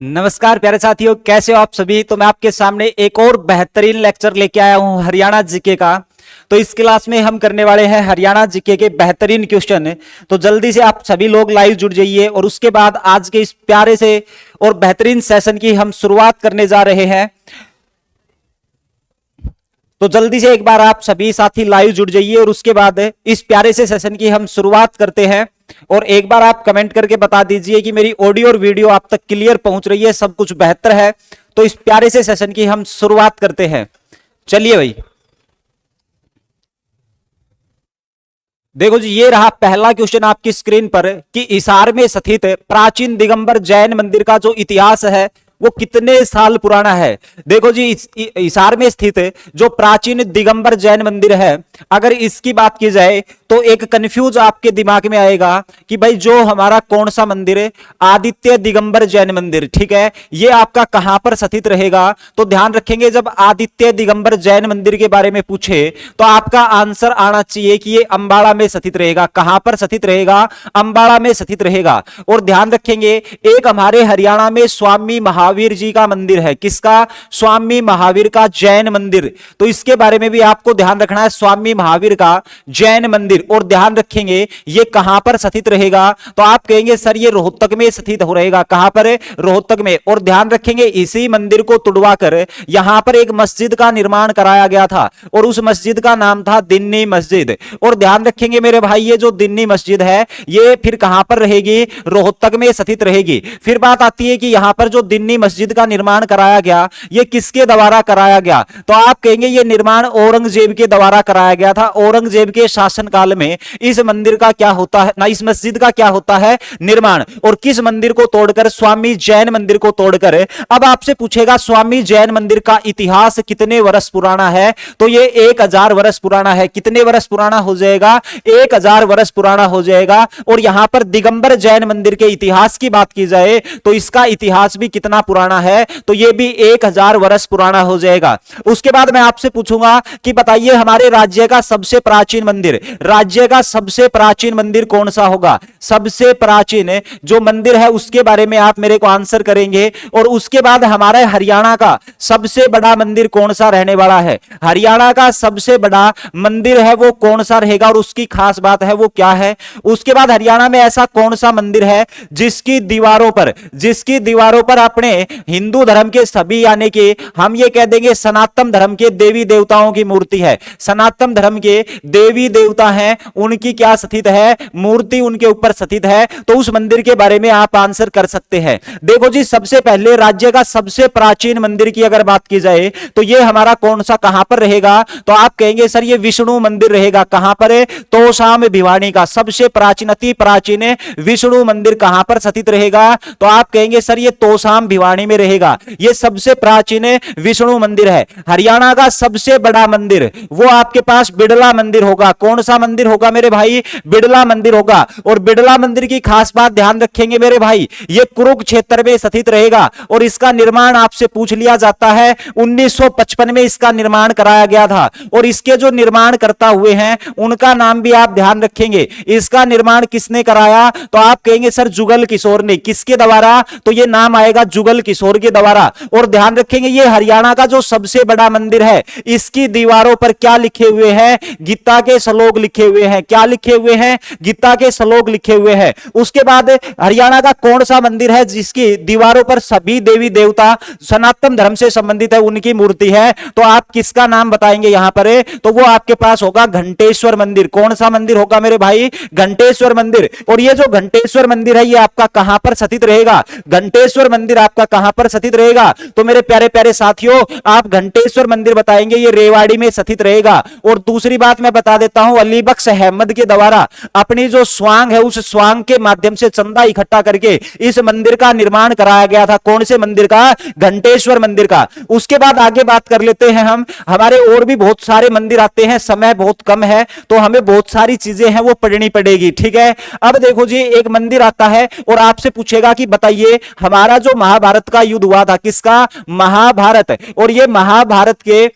नमस्कार प्यारे साथियों, कैसे हो आप सभी। तो मैं आपके सामने एक और बेहतरीन लेक्चर लेके आया हूं हरियाणा जीके का। तो इस क्लास में हम करने वाले हैं हरियाणा जीके के बेहतरीन क्वेश्चन। तो जल्दी से आप सभी लोग लाइव जुड़ जाइए और उसके बाद आज के इस प्यारे से और बेहतरीन सेशन की हम शुरुआत करने जा रहे हैं। तो जल्दी से एक बार आप सभी साथी लाइव जुड़ जाइए और उसके बाद इस प्यारे से सेशन की हम शुरुआत करते हैं। और एक बार आप कमेंट करके बता दीजिए कि मेरी ऑडियो और वीडियो आप तक क्लियर पहुंच रही है, सब कुछ बेहतर है। तो इस प्यारे से सेशन की हम शुरुआत करते हैं। चलिए भाई, देखो जी, ये रहा पहला क्वेश्चन आपकी स्क्रीन पर कि हिसार में स्थित प्राचीन दिगंबर जैन मंदिर का जो इतिहास है वो कितने साल पुराना है। देखो जी, हिसार में स्थित जो प्राचीन दिगंबर जैन मंदिर है, अगर इसकी बात की जाए तो एक कंफ्यूज आपके दिमाग में आएगा कि भाई जो हमारा कौन सा मंदिर है, आदित्य दिगंबर जैन मंदिर, ठीक है, ये आपका कहां पर स्थित रहेगा। तो ध्यान रखेंगे, जब आदित्य दिगंबर जैन मंदिर के बारे में पूछे तो आपका आंसर आना चाहिए कि ये अंबाला में स्थित रहेगा। कहां पर स्थित रहेगा? अंबाला में स्थित रहेगा। और ध्यान रखेंगे, एक हमारे हरियाणा में स्वामी महावीर जी का मंदिर है। किसका? स्वामी महावीर का जैन मंदिर। तो इसके बारे में भी आपको ध्यान रखना है, स्वामी महावीर का जैन मंदिर। और ध्यान रखेंगे ये कहां पर स्थित रहेगा। तो आप कहेंगे सर ये रोहतक में स्थित हो रहेगा। कहां पर है? रोहतक में। और ध्यान रखेंगे इसी मंदिर को तुड़वाकर यहां पर एक मस्जिद का निर्माण कराया गया था और उस मस्जिद का नाम था दिन्नी मस्जिद। और ध्यान रखेंगे मेरे भाई, ये जो दिन्नी मस्जिद है ये फिर कहां पर रहेगी? रोहतक में स्थित रहेगी। फिर बात आती है कि यहां पर जो दिन्नी मस्जिद का निर्माण कराया गया ये किसके द्वारा कराया गया। तो आप कहेंगे ये निर्माण औरंगजेब के द्वारा कराया गया था। औरंगजेब के शासनकाल में इस मंदिर का क्या होता है ना, इस मस्जिद का क्या होता है? निर्माण। और किस मंदिर को तोड़कर? स्वामी जैन मंदिर को तोड़कर। अब आपसे पूछेगा स्वामी जैन मंदिर का इतिहास कितने वर्ष पुराना है। तो ये 1000 वर्ष पुराना है। कितने वर्ष पुराना हो जाएगा? 1000 वर्ष पुराना हो जाएगा। और यहां पर दिगंबर जैन मंदिर के इतिहास की बात की जाए तो इसका इतिहास भी कितना पुराना है? तो यह भी 1000 वर्ष पुराना हो जाएगा। उसके बाद मैं आपसे पूछूंगा कि बताइए हमारे राज्य का सबसे प्राचीन मंदिर, राज्य का सबसे प्राचीन मंदिर कौन सा होगा? सबसे प्राचीन जो मंदिर है उसके बारे में आप मेरे को आंसर करेंगे। और उसके बाद हमारे हरियाणा का सबसे बड़ा मंदिर कौन सा रहने वाला है? हरियाणा का सबसे बड़ा मंदिर है वो कौन सा रहेगा और उसकी खास बात है वो क्या है? उसके बाद हरियाणा में ऐसा कौन सा मंदिर है जिसकी दीवारों पर अपने हिंदू धर्म के सभी, यानी कि हम ये कह देंगे सनातन धर्म के देवी देवताओं की मूर्ति है। सनातन धर्म के देवी देवता हैं, उनकी क्या स्थित है? मूर्ति उनके ऊपर स्थित है। तो उस मंदिर के बारे में आप आंसर कर सकते हैं। देखो जी, सबसे पहले राज्य का सबसे प्राचीन मंदिर की अगर बात की जाए तो यह हमारा कौन सा कहां पर रहेगा? तो आप कहेंगे सर ये विष्णु मंदिर रहेगा। कहां पर है? तोशाम भिवानी का सबसे प्राचीन, अति प्राचीन विष्णु मंदिर कहां पर स्थित रहेगा? तो आप कहेंगे सर ये तोशाम भिवानी में रहेगा। ये सबसे प्राचीन विष्णु मंदिर है। हरियाणा का सबसे बड़ा मंदिर वो आपके पास बिड़ला मंदिर होगा। कौन सा मंदिर होगा मेरे भाई? बिड़ला मंदिर होगा। और बिड़ला मंदिर की खास बात ध्यान रखेंगे मेरे भाई, ये कुरुक्षेत्र में स्थित रहेगा। और इसका निर्माण आपसे पूछ लिया जाता है, 1955 में इसका निर्माण कराया गया था। और इसके जो निर्माण करता हुए हैं उनका नाम भी आप ध्यान रखेंगे। इसका निर्माण किसने कराया? तो आप कहेंगे सर जुगल किशोर ने। किसके द्वारा? तो ये नाम आएगा जुगल किशोर के द्वारा। और ध्यान रखेंगे ये हरियाणा का जो सबसे बड़ा मंदिर है इसकी दीवारों पर क्या लिखे हुए हैं? गीता के श्लोक लिखे हुए हैं। क्या लिखे हुए हैं? गीता के श्लोक लिखे हुए हैं। उसके बाद हरियाणा का कौन सा मंदिर है जिसकी दीवारों पर सभी देवी देवता सनातन धर्म से संबंधित है उनकी मूर्ति है? तो आप किसका नाम बताएंगे यहां पर? तो वो आपके पास होगा घंटेश्वर मंदिर। कौन सा मंदिर होगा मेरे भाई? घंटेश्वर मंदिर। और ये जो घंटेश्वर मंदिर है ये आपका कहां पर स्थित रहेगा? घंटेश्वर मंदिर आपका कहां पर स्थित रहेगा? तो मेरे प्यारे प्यारे साथियों, आप घंटेश्वर मंदिर बताएंगे ये रेवाड़ी में स्थित रहेगा। और दूसरी बात मैं बता देता हूं, अली बख्श अहमद के द्वारा अपनी जो स्वांग है उस स्वांग के माध्यम से चंदा इकट्ठा करके इस मंदिर का निर्माण कराया गया था। कौन से मंदिर का? घंटेश्वर मंदिर का। उसके बाद आगे बात कर लेते हैं हम, हमारे और भी बहुत सारे मंदिर आते हैं, समय बहुत कम है तो हमें बहुत सारी चीजें हैं वो पढ़नी पड़ेगी, ठीक है। अब देखो जी, एक मंदिर आता है और आपसे पूछेगा कि बताइए हमारा जो महाभारत का युद्ध हुआ था, किसका? महाभारत। और ये महाभारत के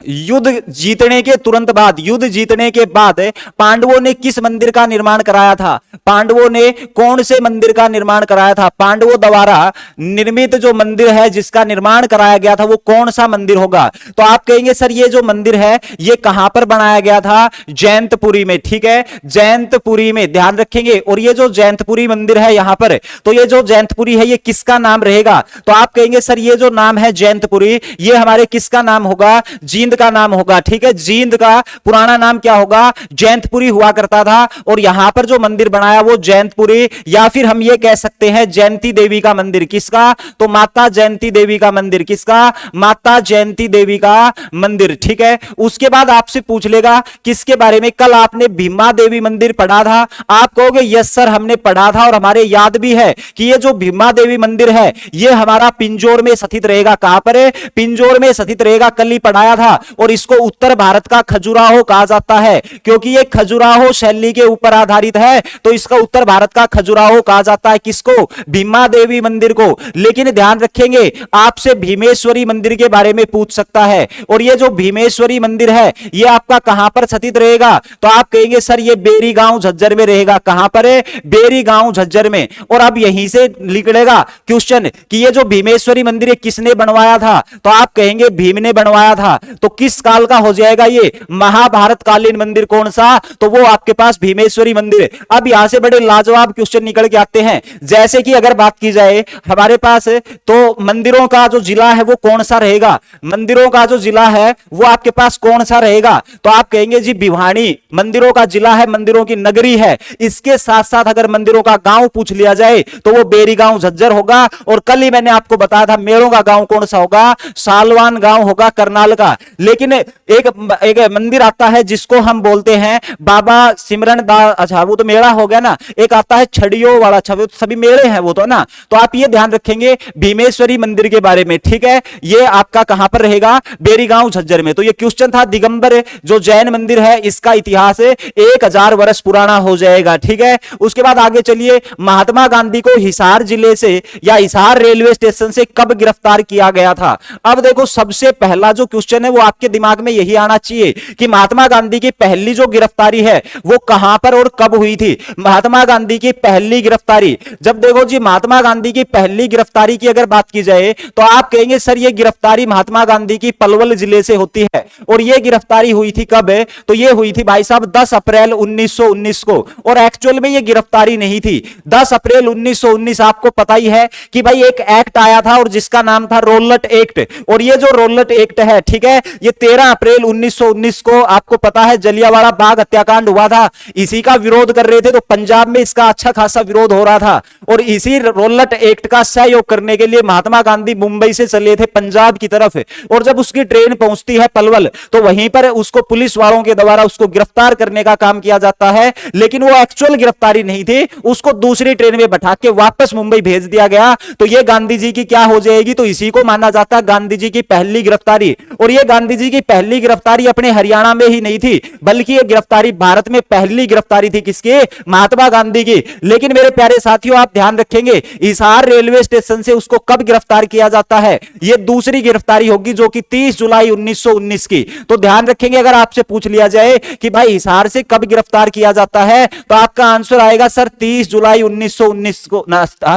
युद्ध जीतने के तुरंत बाद, युद्ध जीतने के बाद पांडवों ने किस मंदिर का निर्माण कराया था? पांडवों ने कौन से मंदिर का निर्माण कराया था? पांडवों द्वारा निर्मित जो मंदिर है जिसका निर्माण कराया गया था वो कौन सा मंदिर होगा? तो आप कहेंगे सर ये जो मंदिर है ये कहां पर बनाया गया था? जैंतपुरी में। ठीक है, जैंतपुरी में, ध्यान रखेंगे। और ये जो जैंतपुरी मंदिर है यहां पर, तो ये जो जैंतपुरी है ये किसका नाम रहेगा? तो आप कहेंगे सर ये जो नाम है जैंतपुरी, ये हमारे किसका नाम होगा? जींद का नाम होगा। ठीक है, जींद का पुराना नाम क्या होगा? जैंतपुरी हुआ करता था। और यहां पर जो मंदिर बनाया वो जैंतपुरी, या फिर हम ये कह सकते हैं जयंती देवी का मंदिर। किसका? तो माता जयंती देवी का मंदिर। किसका? माता जयंती देवी का मंदिर। ठीक है, उसके बाद आपसे पूछ लेगा किसके बारे में? कल आपने भीमा देवी मंदिर पढ़ा था। आप कहोगे यस सर हमने पढ़ा था और हमारे याद भी है कि ये जो भीमा देवी मंदिर है ये हमारा पिंजौर में स्थित रहेगा। कहां पर है? पिंजौर में स्थित रहेगा, कल ही पढ़ाया था। और इसको उत्तर भारत का खजुराहो कहा जाता है, क्योंकि ये खजुराहो शैली के ऊपर आधारित है, तो इसका उत्तर भारत का खजुराहो कहा जाता है। किसको? भीमा देवी मंदिर को। लेकिन ध्यान रखेंगे आपसे भीमेश्वरी मंदिर के बारे में पूछ सकता है, और ये जो भीमेश्वरी मंदिर है ये आपका कहां पर स्थित रहेगा? तो आप कहेंगे सर ये बेरी गांव झज्जर में रहेगा। कहां पर है? बेरी गांव झज्जर में। और अब यहीं से निकलेगा क्वेश्चन कि ये जो भीमेश्वरी मंदिर है किसने बनवाया था? तो आप कहेंगे भीम ने बनवाया था। तो किस काल का हो जाएगा ये? महाभारत कालीन मंदिर। कौन सा? तो वो आपके पास भीमेश्वरी मंदिर। अब यहां से बड़े लाजवाब क्वेश्चन निकल के आते हैं, जैसे कि अगर बात की जाए हमारे पास, तो मंदिरों का जो जिला है वो कौन सा रहेगा? मंदिरों का जो जिला है वो आपके पास कौन सा रहेगा? तो आप कहेंगे जी भिवानी मंदिरों का जिला है, मंदिरों की नगरी है। इसके साथ साथ अगर मंदिरों का गांव पूछ लिया जाए तो वो बेरी गांव झज्जर होगा। और कल ही मैंने आपको बताया था मेड़ों का गांव कौन सा होगा? सालवान गांव होगा, करनाल का। लेकिन एक मंदिर आता है जिसको हम बोलते हैं बाबा सिमरन दास, अच्छा वो तो मेला हो गया ना। एक आता है छड़ियों वाला, अच्छा वो तो सभी मेले हैं वो तो ना। तो आप ये ध्यान रखेंगे भीमेश्वरी मंदिर के बारे में। ठीक है, ये आपका कहां पर रहेगा? बेरी गांव झज्जर में। तो ये क्वेश्चन था दिगंबर जो जैन मंदिर है इसका इतिहास 1000 वर्ष पुराना हो जाएगा। ठीक है, उसके बाद आगे चलिए, महात्मा गांधी को हिसार जिले से या हिसार रेलवे स्टेशन से कब गिरफ्तार किया गया था? अब देखो सबसे पहला जो क्वेश्चन है वो आपके दिमाग में यही आना चाहिए कि महात्मा गांधी की पहली जो गिरफ्तारी है वो कहां पर और कब हुई थी? महात्मा गांधी की पहली गिरफ्तारी, जब देखो जी महात्मा गांधी की पहली गिरफ्तारी की अगर बात की जाए तो आप कहेंगे सर ये गिरफ्तारी महात्मा गांधी की पलवल जिले से होती है। और ये गिरफ्तारी हुई थी कब? तो ये हुई थी भाई साहब 10 अप्रैल 1919 को। और एक्चुअल में ये गिरफ्तारी नहीं थी। 10 अप्रैल 1919 आपको पता ही है कि भाई एक एक्ट आया था और जिसका नाम था रोलट एक्ट। और ये जो रोलट एक्ट है, ठीक है, ये 13 अप्रैल 1919 को आपको पता है जलियांवाला बाग हत्याकांड हुआ था। इसी का विरोध कर रहे थे, तो पंजाब में इसका अच्छा खासा विरोध हो रहा था। और इसी रोलट एक्ट का सहयोग करने के लिए महात्मा गांधी मुंबई से चले थे पंजाब की तरफ। और जब उसकी ट्रेन पहुंचती है पलवल, तो वहीं पर उसको पुलिस वालों के द्वारा उसको गिरफ्तार करने का काम किया जाता है। लेकिन वो एक्चुअल गिरफ्तारी नहीं थी, उसको दूसरी ट्रेन में बैठा के वापस मुंबई भेज दिया गया। तो ये गांधी जी की क्या हो जाएगी? तो इसी को माना जाता है गांधी जी की पहली गिरफ्तारी। और ये गांधी जी की पहली गिरफ्तारी अपने हरियाणा में ही नहीं थी, बल्कि ये गिरफ्तारी भारत में पहली गिरफ्तारी थी। किसकी? महात्मा गांधी की। लेकिन मेरे प्यारे साथियों आप ध्यान रखेंगे हिसार रेलवे स्टेशन से उसको कब गिरफ्तार किया जाता है? ये दूसरी गिरफ्तारी होगी जो कि 30 जुलाई 1919 की। तो ध्यान रखेंगे अगर आपसे पूछ लिया जाए कि भाई हिसार से कब गिरफ्तार किया जाता है, तो आपका आंसर आएगा सर 30 जुलाई 1919 को,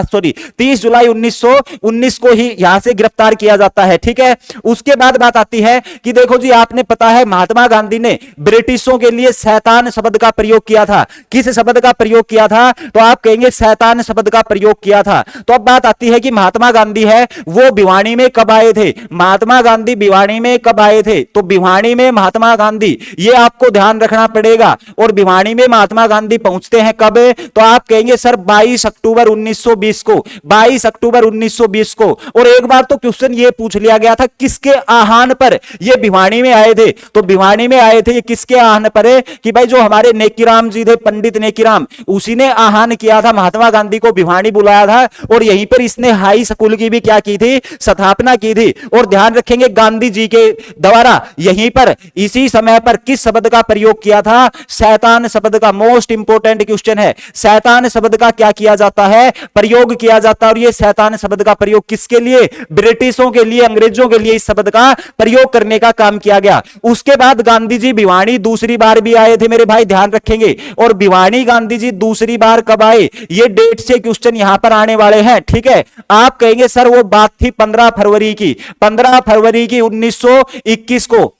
सॉरी 30 जुलाई 1919 को ही यहां से गिरफ्तार किया जाता है। ठीक है, उसके बाद बात आती है कि देखो जी आपने पता है महात्मा गांधी ने ब्रिटिशों के लिए शैतान शब्द का प्रयोग किया था। किस शब्द का प्रयोग किया था? तो आप कहेंगे शैतान शब्द का प्रयोग किया था। तो अब बात आती है कि महात्मा गांधी है वो भिवानी में कब आए थे? महात्मा गांधी भिवानी में कब आए थे? तो भिवानी में महात्मा गांधी, ये आपको ध्यान रखना पड़ेगा। और भिवानी में महात्मा गांधी पहुंचते हैं कब? तो आप कहेंगे सर 22 अक्टूबर 1920 को, 22 अक्टूबर 1920 को। और एक बार तो क्वेश्चन ये पूछ लिया गया था किसके आह्वान पर ये भिवानी में आए थे? तो भिवानी में आए थे ये किसके आह्वान पर है? कि भाई जो हमारे नेकीराम जी थे, पंडित नेकीराम, उसी ने आह्वान किया था, महात्मा गांधी को भिवानी बुलाया था। और यहीं पर इसने हाई स्कूल की भी क्या की थी? स्थापना की थी। और ध्यान रखेंगे गांधी जी के द्वारा यहीं पर इसी समय पर किस शब्द का प्रयोग किया था? शैतान शब्द का। मोस्ट इंपोर्टेंट क्वेश्चन है, शैतान शब्द का क्या किया जाता है? प्रयोग किया जाता है। और यह शैतान शब्द का प्रयोग किसके लिए? ब्रिटिशों के लिए, अंग्रेजों के लिए इस शब्द का प्रयोग करने करने का काम किया गया। उसके बाद गांधी जी भिवानी दूसरी बार भी आए थे मेरे भाई, ध्यान रखेंगे। और भिवानी गांधी जी दूसरी बार कब आए, ये डेट से क्वेश्चन यहां पर आने वाले हैं, ठीक है। आप कहेंगे सर वो बात थी 15 फरवरी की, 15 फरवरी की 1921 को।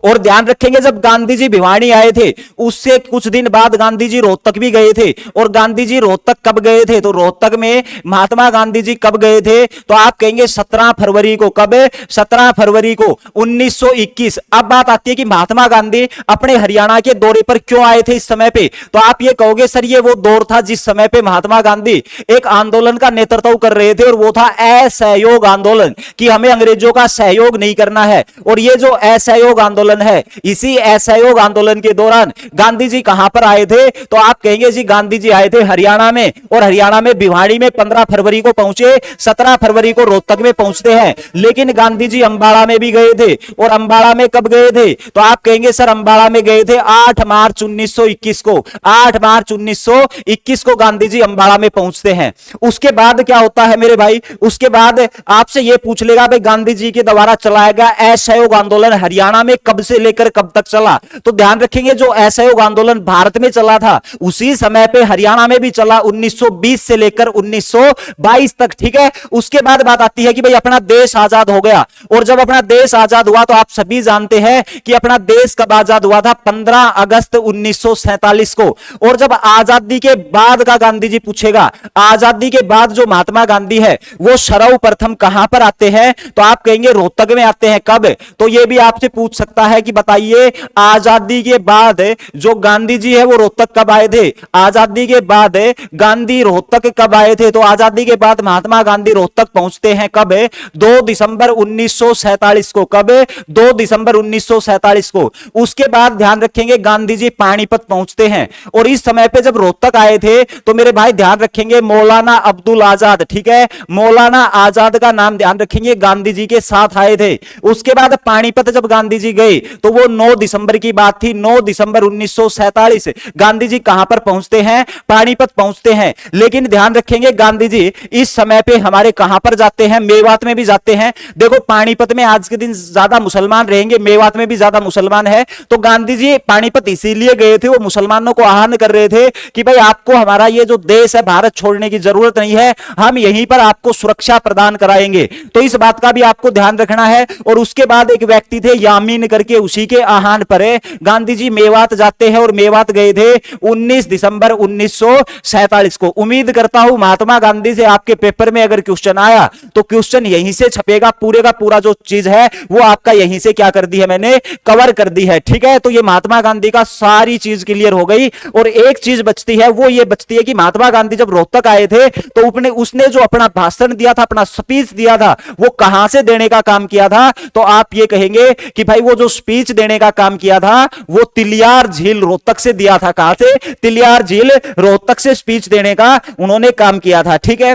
और ध्यान रखेंगे जब गांधी जी भिवानी आए थे उससे कुछ दिन बाद गांधी जी रोहतक भी गए थे। और गांधी जी रोहतक कब गए थे, तो रोहतक में महात्मा गांधी जी कब गए थे, तो आप कहेंगे 17 फरवरी को। कब, 17 फरवरी को 1921। अब बात आती है कि महात्मा गांधी अपने हरियाणा के दौरे पर क्यों आए थे इस समय पे, तो आप ये कहोगे सर ये वो दौर था जिस समय पे महात्मा गांधी एक आंदोलन का नेतृत्व कर रहे थे, और वो था असहयोग आंदोलन, कि हमें अंग्रेजों का सहयोग नहीं करना है। और ये जो असहयोग आंदोलन है, इसी असहयोग आंदोलन के दौरान गांधी जी कहां पर आए थे, तो आप कहेंगे जी गांधी जी आए थे हरियाणा में। और हरियाणा में भिवानी में 15 फरवरी को पहुंचे, 17 फरवरी को रोहतक में पहुंचते हैं। लेकिन गांधी जी अंबाला में भी गए थे। और अंबाला में कब गए थे, तो आप कहेंगे सर अंबाला में गए थे 8 मार्च 1921 को। 8 मार्च 1921 को गांधी जी अंबाला में पहुंचते हैं। उसके बाद क्या होता है मेरे भाई, उसके बाद आपसे यह पूछ लेगा भाई गांधी जी के द्वारा चलाया गया असहयोग आंदोलन हरियाणा में कब से लेकर कब तक चला, तो ध्यान रखेंगे जो असहयोग आंदोलन भारत में चला था उसी समय पे हरियाणा में भी चला, 1920 से लेकर 1922 तक, ठीक है। उसके बाद बात आती है कि भाई अपना देश आजाद हो गया। और जब अपना देश आजाद हुआ तो आप सभी जानते हैं कि अपना देश कब आजाद हुआ था, 15 अगस्त 1947 को। और जब आजादी के बाद का गांधी जी पूछेगा, आजादी के बाद जो महात्मा गांधी है वो सर्वप्रथम कहां पर आते हैं, तो आप कहेंगे रोहतक में आते हैं। कब, तो ये भी आपसे पूछ सकता है कि बताइए आजादी के बाद जो गांधी जी है वो रोहतक कब आए थे, आजादी के बाद गांधी रोहतक कब आए थे, तो आजादी के बाद महात्मा गांधी रोहतक पहुंचते हैं कब, 2 दिसंबर 1947 को। कब, 2 दिसंबर 1947 को। उसके बाद ध्यान रखेंगे गांधी जी पानीपत पहुंचते हैं। और इस समय पे जब रोहतक आए थे तो मेरे भाई ध्यान रखेंगे मौलाना अब्दुल आजाद, ठीक है, मौलाना आजाद का नाम ध्यान रखेंगे, गांधी जी के साथ आए थे। उसके बाद पानीपत जब गांधी जी गए तो वो 9 दिसंबर की बात थी, 9 दिसंबर 1947 गांधी जी कहां पर पहुंचते हैं, पानीपत पहुंचते हैं। लेकिन ध्यान रखेंगे गांधी जी इस समय पे हमारे कहां पर जाते हैं, मेवात में भी जाते हैं। देखो पानीपत में आज के दिन ज्यादा मुसलमान रहेंगे, मेवात में भी ज्यादा मुसलमान है। तो गांधी जी पानीपत इसीलिए गए थे, वो मुसलमानों को आह्वान कर रहे थे कि भाई आपको हमारा ये जो देश है भारत छोड़ने की जरूरत नहीं है, हम यहीं पर आपको सुरक्षा प्रदान कराएंगे। तो इस बात का भी आपको ध्यान रखना है। और उसके बाद एक व्यक्ति थे यामीन करके, उसी के आह्वान पर गांधी जी मेवात जाते हैं। और मेवात गए थे 19 दिसंबर 1947 को। उम्मीद करता हूं महात्मा गांधी से आपके पेपर में अगर क्वेश्चन आया तो क्वेश्चन यहीं से छपेगा, पूरे का पूरा जो चीज है वो आपका यहीं से क्या कर दी है, मैंने कवर कर दी है, ठीक है। तो ये महात्मा गांधी का सारी चीज क्लियर हो गई। और एक चीज बचती है, वो ये बचती है कि महात्मा गांधी जब रोहतक आए थे तो उसने जो अपना भाषण दिया था, अपना स्पीच दिया था, वो कहां से देने का काम किया था, तो आप ये कहेंगे कि भाई वो जो स्पीच देने का काम किया था वो तिलियार झील रोहतक से दिया था। कहां से, तिलियार झील रोहतक से स्पीच देने का उन्होंने काम किया था, ठीक है।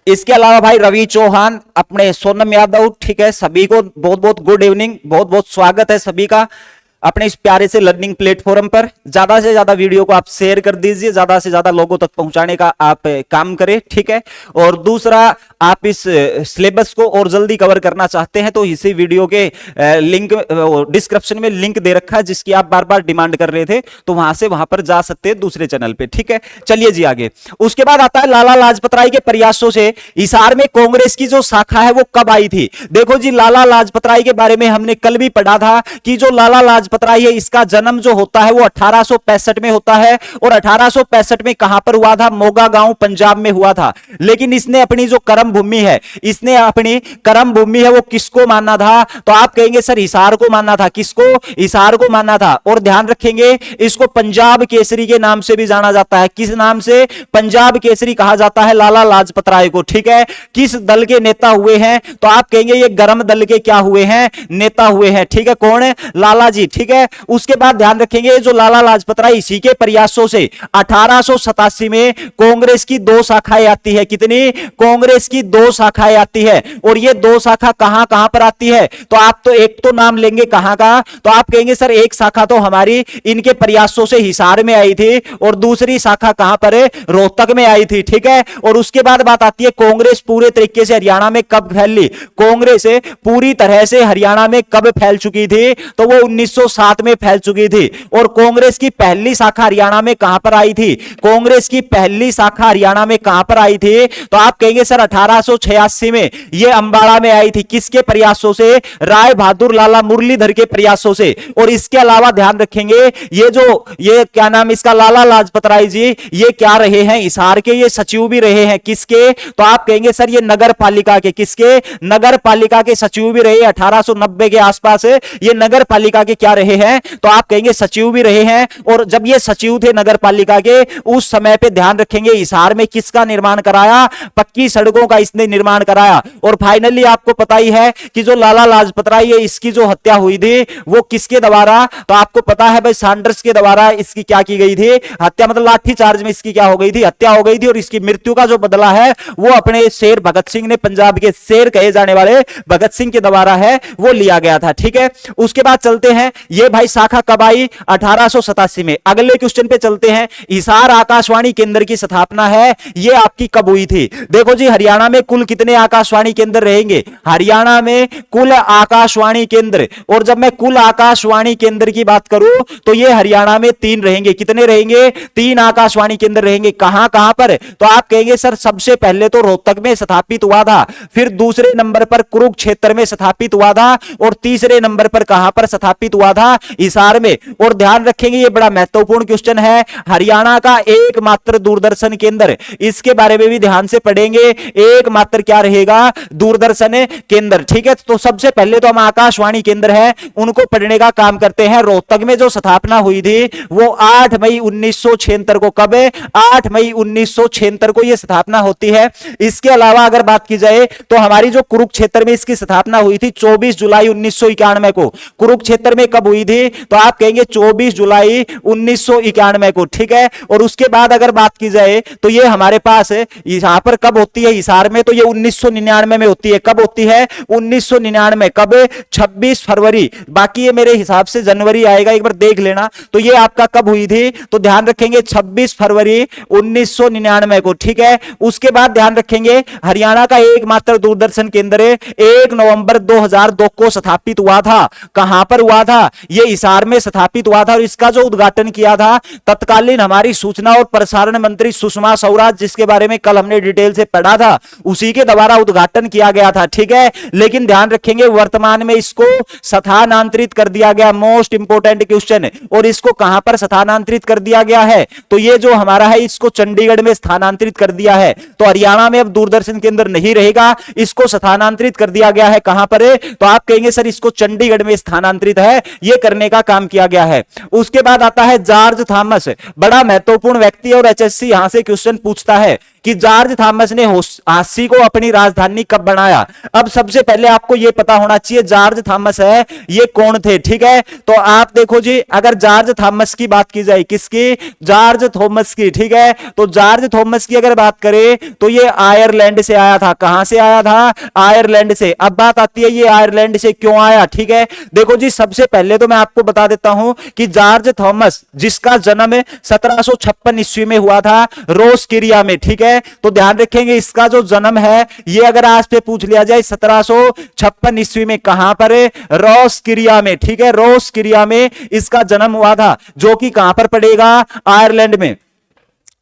इसके अलावा भाई रवि चौहान, अपने सोनम यादव, ठीक है, सभी को बहुत बहुत गुड इवनिंग, बहुत बहुत स्वागत है सभी का अपने इस प्यारे से लर्निंग प्लेटफॉर्म पर। ज्यादा से ज्यादा वीडियो को आप शेयर कर दीजिए, ज्यादा से ज्यादा लोगों तक पहुंचाने का आप काम करें, ठीक है। और दूसरा, आप इस सिलेबस को और जल्दी कवर करना चाहते हैं तो इसी वीडियो के लिंक डिस्क्रिप्शन में लिंक दे रखा है, जिसकी आप बार बार डिमांड कर रहे थे, तो वहां से वहां पर जा सकते हैं दूसरे चैनल पे, ठीक है। चलिए जी आगे। उसके बाद आता है लाला लाजपत राय के प्रयासों से हिसार में कांग्रेस की जो शाखा है वो कब आई थी। देखो जी लाला लाजपत राय के बारे में हमने कल भी पढ़ा था कि जो लाला लाजपत राय है इसका जन्म जो होता है वो 1865 में होता है। और 1865 में कहां पर हुआ था, मोगा गांव पंजाब में हुआ था। लेकिन इसने अपनी जो कर्म भूमि है, इसने अपनी कर्म भूमि है वो किसको मानना था, तो आप कहेंगे सर हिसार को मानना था। किसको, हिसार को मानना था। और ध्यान रखेंगे इसको पंजाब केसरी के नाम से भी जाना जाता है। किस नाम से, पंजाब केसरी कहा जाता है लाला लाजपत राय को, ठीक है। किस दल के नेता हुए हैं, तो आप कहेंगे ये गर्म दल के क्या हुए हैं, नेता हुए हैं, ठीक है। कौन, लाला जी, ठीक है। उसके बाद ध्यान रखेंगे जो लाला लाजपत राय, इसी के प्रयासों से 1887 में कांग्रेस की दो शाखाएं आती है। कितनी? कांग्रेस की दो शाखाएं आती है। और ये दो शाखा कहां कहां पर आती है? तो आप तो एक तो नाम लेंगे कहां का, तो आप कहेंगे सर एक शाखा तो हमारी इनके प्रयासों से हिसार में आई थी और दूसरी शाखा कहां पर है? रोहतक में आई थी, ठीक है। और उसके बाद बात आती है कांग्रेस पूरे तरीके से हरियाणा में कब फैल ली? कांग्रेस पूरी तरह से हरियाणा में कब फैल चुकी थी? तो वो 1907 में फैल चुकी थी। और कांग्रेस की पहली शाखा हरियाणा में कहां पर आई थी? कांग्रेस की पहली शाखा हरियाणा में कहां पर आई थी? तो आप कहेंगे सर 1886 में ये अंबाला में आई थी। किसके प्रयासों से? राय बहादुर लाला मुरलीधर के प्रयासों से। और इसके अलावा ध्यान रखेंगे ये क्या नाम इसका, लाला लाजपत राय जी, ये क्या रहे हैं? हिसार के ये सचिव भी रहे हैं। किसके? तो आप कहेंगे सर ये नगर पालिका के। किसके? नगर पालिका के सचिव भी रहे। 1890 के आसपास ये नगर पालिका के क्या रहे हैं? तो आप कहेंगे सचिव भी रहे हैं। और जब ये सचिव थे नगर पालिका के, उस समय पे ध्यान रखेंगे हिसार में किसका निर्माण कराया? पक्की सड़कों का इसने निर्माण कराया। और फाइनली आपको पता ही है कि जो लाला लाजपत राय, इसकी जो हत्या हुई थी वो किसके द्वारा? तो आपको पता है भाई सैंडर्स के द्वारा इसकी क्या की गई थी? हत्या, मतलब लाठी चार्ज में इसकी क्या हो गई थी? हत्या हो गई थी। और इसकी मृत्यु का जो बदला है वो अपने शेर भगत सिंह ने, पंजाब के शेर कहे जाने वाले भगत सिंह के द्वारा है वो लिया गया था, ठीक है। उसके बाद चलते हैं, ये भाई शाखा कब आई? 1887 में। अगले क्वेश्चन पे चलते हैं, हिसार आकाशवाणी केंद्र की स्थापना है ये आपकी कब हुई थी? देखो जी हरियाणा में कुल कितने आकाशवाणी केंद्र रहेंगे? हरियाणा में कुल आकाशवाणी केंद्र, और जब मैं कुल आकाशवाणी केंद्र की बात करूं तो ये हरियाणा में 3 रहेंगे। कितने रहेंगे? 3 आकाशवाणी केंद्र रहेंगे। कहां कहां पर? तो आप कहेंगे सर सबसे पहले तो रोहतक में स्थापित हुआ था, फिर दूसरे नंबर पर कुरुक्षेत्र में स्थापित हुआ था, और तीसरे नंबर पर कहां पर स्थापित हुआ था? हिसार में। और ध्यान रखेंगे ये बड़ा महत्वपूर्ण क्वेश्चन है, हरियाणा का एकमात्र दूरदर्शन केंद्र, इसके बारे में भी ध्यान से पढ़ेंगे। एकमात्र क्या रहेगा? दूरदर्शन केंद्र, ठीक है। तो सबसे पहले तो हम आकाशवाणी केंद्र है उनको पढ़ने का काम करते हैं। रोहतक में जो स्थापना हुई थी वो 8 मई 1976 को। कब? 8 मई 1976 को यह स्थापना होती है। इसके अलावा अगर बात की जाए तो हमारी जो कुरुक्षेत्र में इसकी स्थापना हुई थी 24 जुलाई 1991 को। कुरुक्षेत्र में कब हुई थी? तो आप कहेंगे 24 जुलाई 1991 को, ठीक है। और उसके बाद अगर बात की जाए तो ये हमारे पास यहां पर कब होती है? हिसार में तो ये 1999 में होती है। कब होती है? 1999। कब? 26 फरवरी। बाकी ये मेरे हिसाब से जनवरी आएगा, एक बार देख लेना। तो ये आपका कब हुई थी? तो ध्यान रखेंगे 26 फरवरी 1999 को, ठीक है। उसके बाद ध्यान रखेंगे हरियाणा का एकमात्र दूरदर्शन केंद्र 1 नवंबर 2002 को स्थापित हुआ था। कहां पर हुआ था? ये हिसार में स्थापित हुआ था। और इसका जो उद्घाटन किया था तत्कालीन हमारी सूचना और प्रसारण मंत्री सुषमा स्वराज, जिसके बारे में कल हमने डिटेल से पढ़ा था, उसी के द्वारा उद्घाटन किया गया था, ठीक है। लेकिन ध्यान रखेंगे वर्तमान में इसको स्थानांतरित कर दिया गया। Most important question. और इसको कहां पर स्थानांतरित कर दिया गया है? तो ये जो हमारा है इसको चंडीगढ़ में स्थानांतरित कर दिया है। तो हरियाणा में अब दूरदर्शन केंद्र नहीं रहेगा, इसको स्थानांतरित कर दिया गया है। कहां पर है? तो आप कहेंगे सर इसको चंडीगढ़ में स्थानांतरित है, ये करने का काम किया गया है। उसके बाद आता है जॉर्ज थॉमस, बड़ा महत्वपूर्ण व्यक्ति, और एचएससी यहां से क्वेश्चन पूछता है कि जॉर्ज थॉमस ने झांसी को अपनी राजधानी कब बनाया? अब सबसे पहले आपको यह पता होना चाहिए जॉर्ज थॉमस है ये कौन थे, ठीक है। तो आप देखो जी अगर जॉर्ज थॉमस की बात की जाए, किसकी? जॉर्ज थॉमस की, ठीक है। तो जॉर्ज थॉमस की अगर बात करें तो ये आयरलैंड से आया था। कहां से आया था? आयरलैंड से। अब बात आती है ये आयरलैंड से क्यों आया, ठीक है। देखो जी सबसे पहले तो मैं आपको बता देता हूं कि जॉर्ज थॉमस जिसका जन्म 1756 ईस्वी में हुआ था रोसकिरिया में, ठीक है। तो ध्यान रखेंगे इसका जो जन्म है ये अगर आज पे पूछ लिया जाए 1756 ईस्वी में कहां पर? रोसकिरिया में, ठीक है। रोसकिरिया में इसका जन्म हुआ था, जो कि कहां पर पड़ेगा? आयरलैंड में।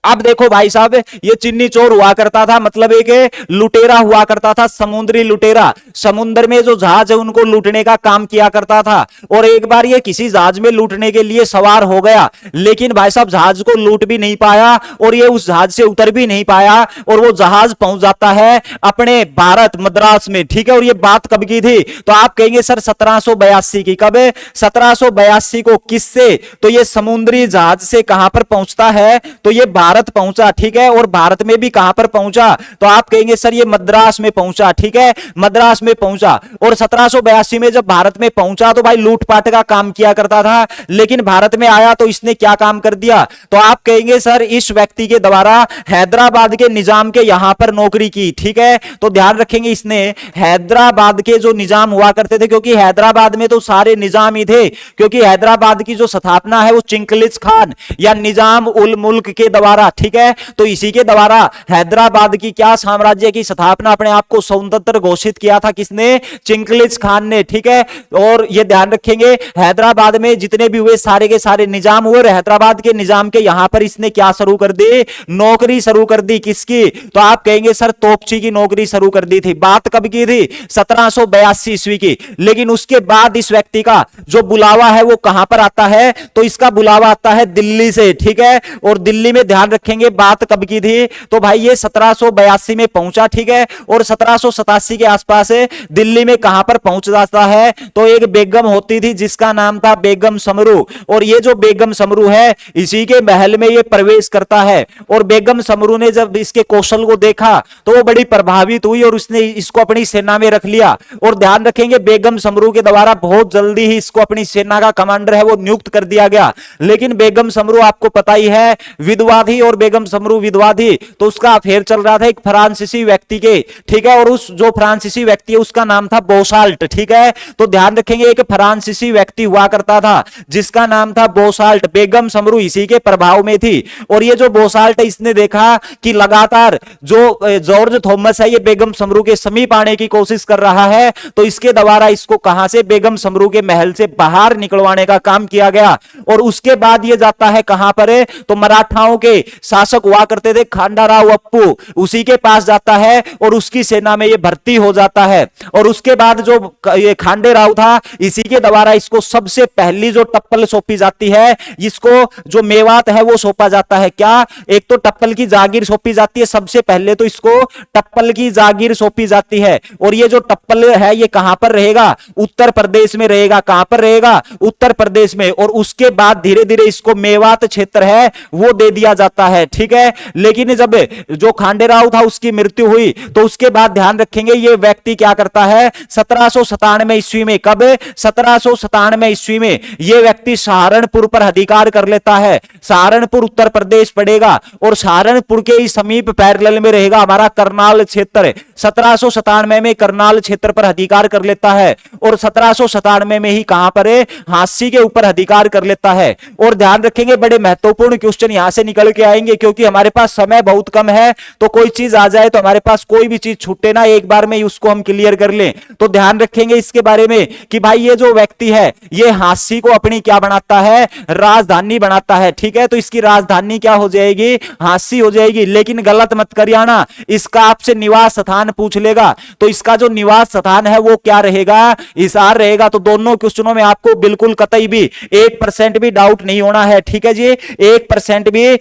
अब देखो भाई साहब ये चिन्नी चोर हुआ करता था, मतलब एक लुटेरा हुआ करता था, समुद्री लुटेरा। समुद्र में जो जहाज है उनको लूटने का काम किया करता था। और एक बार ये किसी जहाज में लूटने के लिए सवार हो गया, लेकिन भाई साहब जहाज को लूट भी नहीं पाया और ये उस जहाज से उतर भी नहीं पाया, और वो जहाज पहुंच जाता है अपने भारत मद्रास में, ठीक है। और ये बात कब की थी? तो आप कहेंगे सर 1782 की। कब? 1782 को। किससे? तो ये समुद्री जहाज से कहां पर पहुंचता है? तो ये भारत भारत पहुंचा, ठीक है, और भारत में भी कहां पर पहुंचा, तो आप कहेंगे सर ये मद्रास में पहुंचा, ठीक है, मद्रास में पहुंचा। और 1782 में जब भारत में पहुंचा तो भाई लूटपाट का काम किया करता था, लेकिन भारत में आया तो इसने क्या काम कर दिया, तो आप कहेंगे सर इस व्यक्ति के द्वारा हैदराबाद के निजाम के यहां पर नौकरी की, ठीक है। तो ध्यान रखेंगे इसने हैदराबाद के जो निजाम हुआ करते थे, क्योंकि हैदराबाद में तो सारे निजाम ही थे, क्योंकि हैदराबाद की जो स्थापना है वो चिंकलिज खान या निजाम उल मुल्क के द्वारा, ठीक है, तो इसी के द्वारा हैदराबाद की क्या साम्राज्य की स्थापना अपने आप को स्वतंत्र घोषित किया था, किसने, चिंकलिज खान ने, ठीक है। और ये ध्यान रखेंगे हैदराबाद में जितने भी हुए सारे के सारे निजाम हुए, हैदराबाद के निजाम के यहां पर इसने क्या शुरू कर दी, नौकरी शुरू कर दी, किसकी, तो आप कहेंगे सर तोपची की नौकरी शुरू कर दी थी। बात कब की थी, 1782 ईस्वी की। लेकिन उसके बाद इस व्यक्ति का जो बुलावा है वो कहां पर आता है, तो इसका बुलावा आता है दिल्ली से, ठीक है। और दिल्ली में ध्यान रखेंगे बात कब की थी, तो भाई ये 1782 में पहुंचा, ठीक है, और 1787 के आसपास दिल्ली में कहां पर पहुंच जाता है, तो एक बेगम होती थी जिसका नाम था बेगम समरू, और ये जो बेगम समरू है इसी के महल में ये प्रवेश करता है। और बेगम समरू ने जब इसके कौशल को देखा तो वो बड़ी प्रभावित हुई और उसने इसको अपनी सेना में रख लिया। और ध्यान रखेंगे बेगम समरू के द्वारा बहुत जल्दी ही इसको अपनी सेना का कमांडर है वो नियुक्त कर दिया गया। लेकिन बेगम समरू आपको पता ही है विधवा थी, और बेगम समरू विधवा थी तो उसका अफेयर चल रहा था एक फ्रांसीसी व्यक्ति के, ठीक है, और उस जो फ्रांसीसी व्यक्ति है उसका नाम था बोसाल्ट, ठीक है। तो ध्यान रखेंगे एक फ्रांसीसी व्यक्ति हुआ करता था जिसका नाम था बोसाल्ट, बेगम समरू इसी के प्रभाव में थी। और ये जो बोसाल्ट है इसने देखा कि लगातार जो जॉर्ज थॉमस है ये बेगम समरू के समीप आने की कोशिश कर रहा है, तो इसके द्वारा इसको कहां से, बेगम समरू के महल से बाहर निकलवाने का काम किया गया। और उसके बाद ये जाता है कहां पर, तो मराठाओं के शासक हुआ करते थे खांडाराव अप्पू, उसी के पास जाता है और उसकी सेना में ये भर्ती हो जाता है। और उसके बाद जो ये खांडे राव था इसी के द्वारा इसको सबसे पहली जो टप्पल सौंपी जाती है, इसको जो मेवात है वो सौंपा जाता है। क्या, एक तो टप्पल की जागीर सौंपी जाती है, सबसे पहले तो इसको टप्पल की जागीर सौंपी जाती है। और ये जो टप्पल है ये कहां पर रहेगा, उत्तर प्रदेश में रहेगा। कहां पर रहेगा, उत्तर प्रदेश में। और उसके बाद धीरे धीरे इसको मेवात क्षेत्र है वो दे दिया जाता है, ठीक है। लेकिन जब जो खांडेराव था उसकी मृत्यु हुई तो उसके बाद ध्यान रखेंगे ये व्यक्ति क्या करता है, 1797 ईस्वी में, कब, 1797 ईस्वी में ये व्यक्ति सहारनपुर पर अधिकार कर लेता है। सहारनपुर उत्तर प्रदेश पड़ेगा और सहारनपुर के ही समीप पैरेलल में रहेगा हमारा करनाल क्षेत्र। 1797 में करनाल क्षेत्र पर अधिकार कर लेता है और 1797 में ही कहां पर है, हांसी के ऊपर अधिकार कर लेता है। और ध्यान रखेंगे बड़े महत्वपूर्ण क्वेश्चन यहां से निकल के आएंगे, क्योंकि हमारे पास समय बहुत कम है, तो कोई चीज आ जाए तो हमारे पास कोई भी चीज छूटे ना, एक बार में उसको हम क्लियर कर लें। तो ध्यान रखेंगे इसके बारे में कि भाई ये जो व्यक्ति है ये हांसी को अपनी क्या बनाता है, राजधानी बनाता है, ठीक है। तो इसकी राजधानी क्या हो जाएगी, हांसी हो जाएगी। लेकिन गलत मत करियाना, इसका आपसे निवास स्थान पूछ लेगा तो इसका जो निवास स्थान है वो क्या रहेगा, हिसार रहेगा। तो दोनों क्वेश्चनों में आपको बिल्कुल कतई भी 1% भी डाउट नहीं होना है, ठीक है जी, 1% भी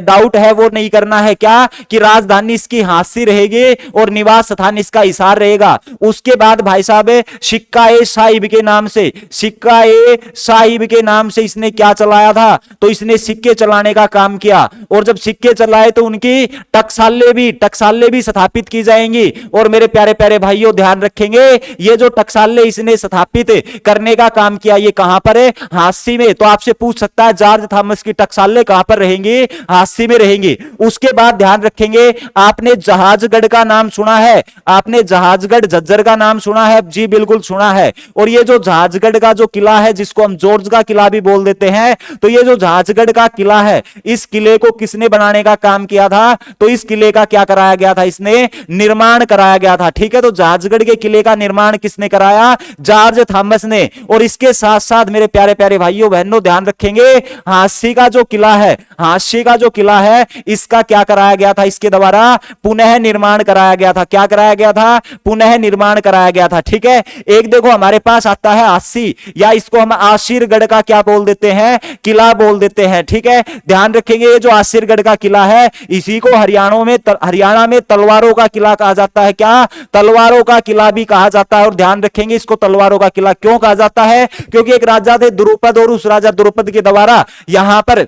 डाउट है वो नहीं करना है। क्या, कि राजधानी इसकी हांसी रहेगी और निवास स्थान इसका हिसार रहेगा। उसके बाद भाई साहब सिक्का ए साहिब के नाम से, सिक्का ए साहिब के नाम से इसने क्या चलाया था, तो इसने सिक्के चलाने का काम किया। और जब सिक्के चलाए तो उनकी टकसालें भी स्थापित की जाएंगी। और मेरे प्यारे प्यारे भाइयों ध्यान रखेंगे ये जो टकसालें इसने स्थापित करने का काम किया ये कहां पर है, हांसी में। तो आपसे पूछ सकता है जॉर्ज थॉमस की टकसालें कहां पर रहेंगी, हांसी में रहेंगी। उसके बाद ध्यान रखेंगे आपने जहाजगढ़ का नाम सुना है, आपने जहाजगढ़ झज्जर का नाम सुना है, जी बिल्कुल सुना है। और ये जो जहाजगढ़ का जो किला है जिसको हम जॉर्ज का किला भी बोल देते हैं, तो ये जो जहाजगढ़ का किला है इस किले को किसने बनाने का काम किया था, तो इस किले का क्या कराया गया था, इसने निर्माण कराया गया था, ठीक है। तो जहाजगढ़ के किले का निर्माण किसने कराया, जॉर्ज थॉमस ने। और इसके साथ साथ मेरे प्यारे प्यारे भाइयों बहनों ध्यान रखेंगे हांसी का जो किला है, हांसी का जो किला है इसका क्या कराया गया था, इसके द्वारा पुनः निर्माण कराया गया था। क्या कराया गया था, पुनः निर्माण कराया गया था, ठीक है। एक देखो हमारे पास आता है हांसी, या इसको हम आशीरगढ़ का क्या बोल देते हैं, किला बोल देते हैं, ठीक है। ध्यान रखेंगे ये जो आशीरगढ़ का किला है इसी को हरियाणा में तलवारों का किला कहा जाता है। क्या, तलवारों का किला भी कहा जाता है। और ध्यान रखेंगे इसको तलवारों का किला क्यों कहा जाता है, क्योंकि एक राजा थे द्रुपद और उस राजा द्रुपद के द्वारा यहां पर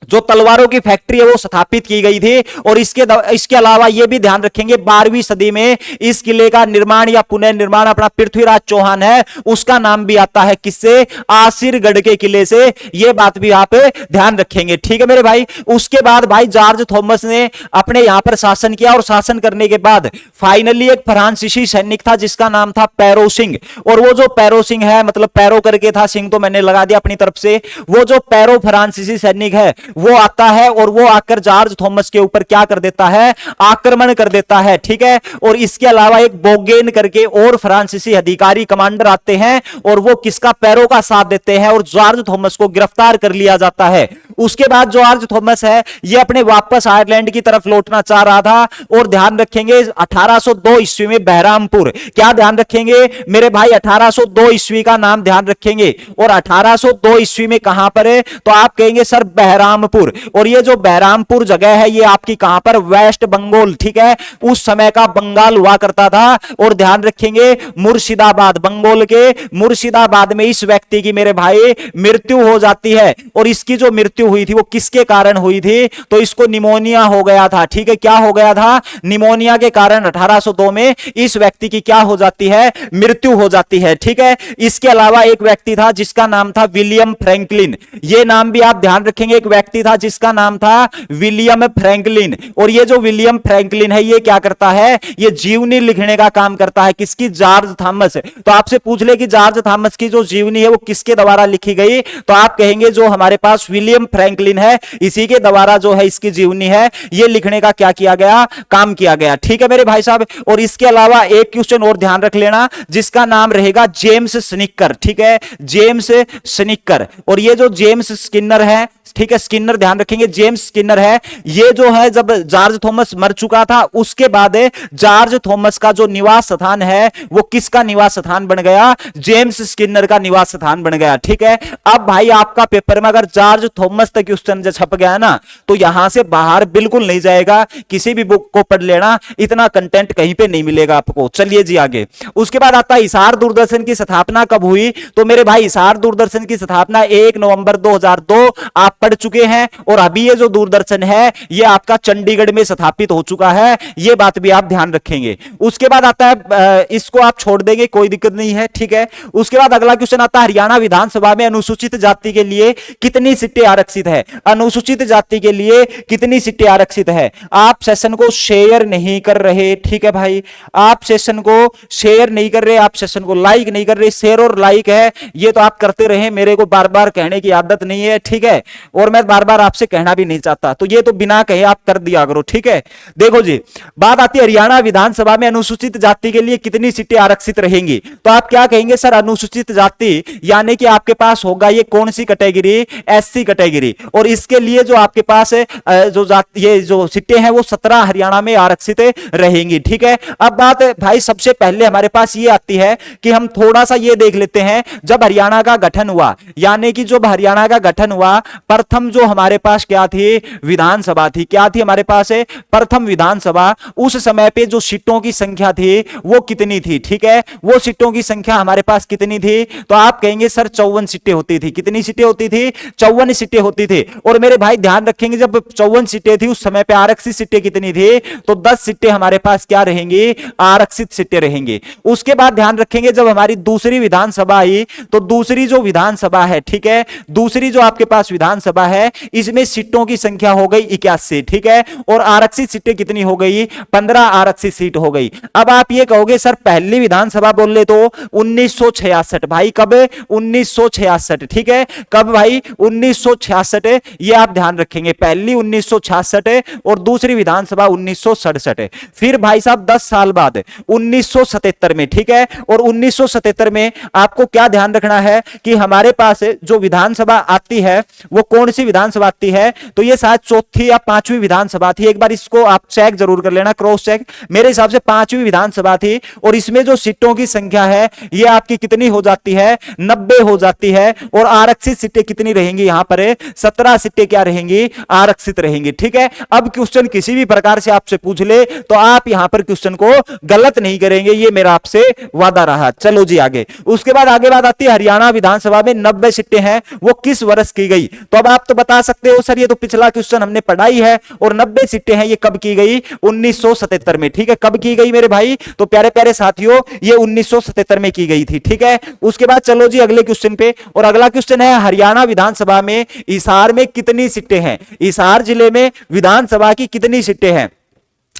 जो तलवारों की फैक्ट्री है वो स्थापित की गई थी। और इसके अलावा यह भी ध्यान रखेंगे 12वीं सदी में इस किले का निर्माण या पुनर्निर्माण अपना पृथ्वीराज चौहान है उसका नाम भी आता है किससे, आसिरगढ़ के किले से। यह बात भी आप ध्यान रखेंगे, ठीक है मेरे भाई। उसके बाद भाई जॉर्ज थॉमस ने अपने यहां पर शासन किया और शासन करने के बाद फाइनली एक फ्रांसीसी सैनिक था जिसका नाम था पैरो सिंह। और वो जो पैरो सिंह है, मतलब पैरो करके था, सिंह तो मैंने लगा दिया अपनी तरफ से, वो जो पैरो फ्रांसीसी सैनिक है वो आता है और वो आकर जॉर्ज थॉमस के ऊपर क्या कर देता है, आक्रमण कर देता है, ठीक है। और इसके अलावा एक बोगेन करके और फ्रांसीसी अधिकारी कमांडर आते हैं और वो किसका, पैरो का साथ देते हैं और जॉर्ज थॉमस को गिरफ्तार कर लिया जाता है। उसके बाद जॉर्ज थॉमस है ये अपने वापस आयरलैंड की तरफ लौटना चाह रहा था। और ध्यान रखेंगे 1802 ईस्वी में बहरामपुर, क्या ध्यान रखेंगे मेरे भाई, 1802 ईस्वी का नाम ध्यान रखेंगे। और 1802 ईस्वी में कहां पर है, तो आप कहेंगे सर बहरामपुर। और ये जो बहरामपुर जगह है ये आपकी कहां पर, वेस्ट बंगाल, ठीक है। उस समय का बंगाल हुआ करता था। और ध्यान रखेंगे मुर्शिदाबाद, बंगाल के मुर्शिदाबाद में इस व्यक्ति की मेरे भाई मृत्यु हो जाती है। और इसकी जो मृत्यु हुई थी वो किसके कारण हुई थी, तो इसको निमोनिया हो गया था, ठीक है। क्या हो गया था, निमोनिया के कारण 1802 में इस व्यक्ति की क्या हो जाती है, मृत्यु हो जाती है, ठीक है। इसके अलावा एक व्यक्ति था जिसका नाम था विलियम फ्रैंकलिन, ये नाम भी आप ध्यान रखेंगे। एक व्यक्ति था जिसका नाम था विलियम फ्रैंकलिन। और ये जो विलियम फ्रैंकलिन है ये क्या करता है, ये जीवनी लिखने का काम करता है, किसकी, जॉर्ज थॉमस। तो आपसे पूछ ले कि जॉर्ज थॉमस की जो जीवनी है वो किसके द्वारा लिखी गई, तो आप कहेंगे जो हमारे पास विलियम फ्रैंकलिन है इसी के द्वारा जो है इसकी जीवनी है ये लिखने का क्या किया गया, काम किया गया, ठीक है मेरे भाई साहब। और इसके अलावा एक क्वेश्चन और ध्यान रख लेना जिसका नाम रहेगा जेम्स स्निकर, ठीक है, जेम्स स्निकर। और ये जो जेम्स स्किनर है, ठीक है, स्किनर ध्यान रखेंगे, जेम्स स्किनर है, ये जो है जब जॉर्ज थॉमस मर चुका था उसके बाद जॉर्ज थॉमस का जो निवास स्थान है वो किसका निवास स्थान बन गया, जेम्स स्किनर का निवास स्थान बन गया, ठीक है। अब भाई आपका पेपर में अगर जॉर्ज थॉमस तक क्वेश्चन जो छप गया ना तो यहां से बाहर बिल्कुल नहीं जाएगा, किसी भी बुक को पढ़ लेना, इतना कंटेंट कहीं पे नहीं मिलेगा आपको। चलिए जी आगे। उसके बाद आता है हिसार दूरदर्शन की स्थापना कब हुई, तो मेरे भाई हिसार दूरदर्शन की स्थापना 1 नवंबर 2002 आप पढ़ चुके हैं। और अभी ये जो दूरदर्शन है ये आपका चंडीगढ़ में स्थापित हो चुका है, ये बात भी आप ध्यान रखेंगे। उसके बाद आता है, इसको आप छोड़ देंगे कोई दिक्कत नहीं है, ठीक है। उसके बाद अगला क्वेश्चन आता है हरियाणा विधानसभा में अनुसूचित जाति के लिए कितनी सीटें आरक्षित है, अनुसूचित जाति के लिए कितनी सीटें आरक्षित है। आप सेशन को शेयर नहीं कर रहे, ठीक है भाई, आप सेशन को शेयर नहीं कर रहे, आप सेशन को लाइक नहीं कर रहे। शेयर और लाइक है ये तो आप करते रहे, मेरे को बार बार कहने की आदत नहीं है, ठीक है। और मैं बार बार आपसे कहना भी नहीं चाहता, तो ये तो बिना कहे आप कर दिया करो, ठीक है। देखो जी, बात आती है हरियाणा विधानसभा में अनुसूचित जाति के लिए कितनी सीटें आरक्षित रहेंगी, तो आप क्या कहेंगे सर, अनुसूचित जाति यानी कि आपके पास होगा ये कौन सी कैटेगरी, एससी कैटेगरी। और इसके लिए जो आपके पास जो ये जो सीटें हैं वो 17 हरियाणा में आरक्षित रहेंगी, ठीक है। अब बात भाई सबसे पहले हमारे पास ये आती है कि हम थोड़ा सा ये देख लेते हैं, जब हरियाणा का गठन हुआ, यानी कि जब हरियाणा का गठन हुआ, प्रथम जो हमारे पास क्या थी, विधानसभा थी, क्या थी हमारे पास प्रथम विधानसभा। उस समय पे जो सीटों की संख्या थी वो कितनी थी, ठीक है, वो सीटों की संख्या हमारे पास कितनी थी, तो आप कहेंगे सर 54 सीटें होती थी। कितनी सीटें होती थी, 54 सीटें होती थी। और मेरे भाई ध्यान रखेंगे जब 54 सीटें थी उस समय पे आरक्षित सीटें कितनी थी, तो 10 सीटें हमारे पास क्या रहेंगी, आरक्षित सीटें रहेंगी। उसके बाद ध्यान रखेंगे जब हमारी दूसरी विधानसभा आई, तो दूसरी जो विधानसभा है, ठीक है, दूसरी जो आपके पास विधानसभा है इसमें सीटों की संख्या हो गई 81, ठीक है। और आरक्षित सीटें कितनी हो गई, 15 आरक्षित सीट हो गई। अब आप ये कहोगे सर पहली विधानसभा बोल ले तो 1966, भाई कब, 1966, ठीक है, कब भाई, 1966, ये आप ध्यान रखेंगे, पहली 1966 और दूसरी विधानसभा 1967। फिर भाई साहब 10 साल बाद 1977 में, ठीक है। और 1977 में आपको क्या ध्यान रखना है कि हमारे पास जो विधानसभा आती है वो कौन सी विधानसभा आती है, तो ये शायद चौथी या पांचवी विधानसभा थी। एक बार इसको आप चेक जरूर कर लेना, क्रॉस चेक। मेरे हिसाब से पांचवी विधानसभा थी। और इसमें जो सीटों की संख्या है ये आपकी कितनी हो जाती है, 90 हो जाती है। और आरक्षित सीटें कितनी रहेंगी, यहां पर 17 सीटें क्या रहेंगी, आरक्षित रहेंगी, ठीक है। अब क्वेश्चन किसी भी प्रकार से आपसे पूछ ले तो आप यहां पर क्वेश्चन को गलत नहीं करेंगे, ये मेरा आपसे वादा रहा। चलो जी आगे। उसके बाद आगे बात आती है हरियाणा विधानसभा में 90 सीटें हैं वो किस वर्ष की गई, तो अब अब आप तो बता सकते हो सर ये तो पिछला क्वेश्चन हमने पढ़ा ही है, और 90 सीटें हैं ये कब की गई, 1977 में। ठीक है, कब की गई मेरे भाई, तो प्यारे प्यारे साथियों ये 1977 में की गई थी। ठीक है, उसके बाद चलो जी अगले क्वेश्चन पे, और अगला क्वेश्चन है हरियाणा विधानसभा में हिसार में कितनी सीटें हैं, हिसार जिले में विधानसभा की कितनी सीटें हैं।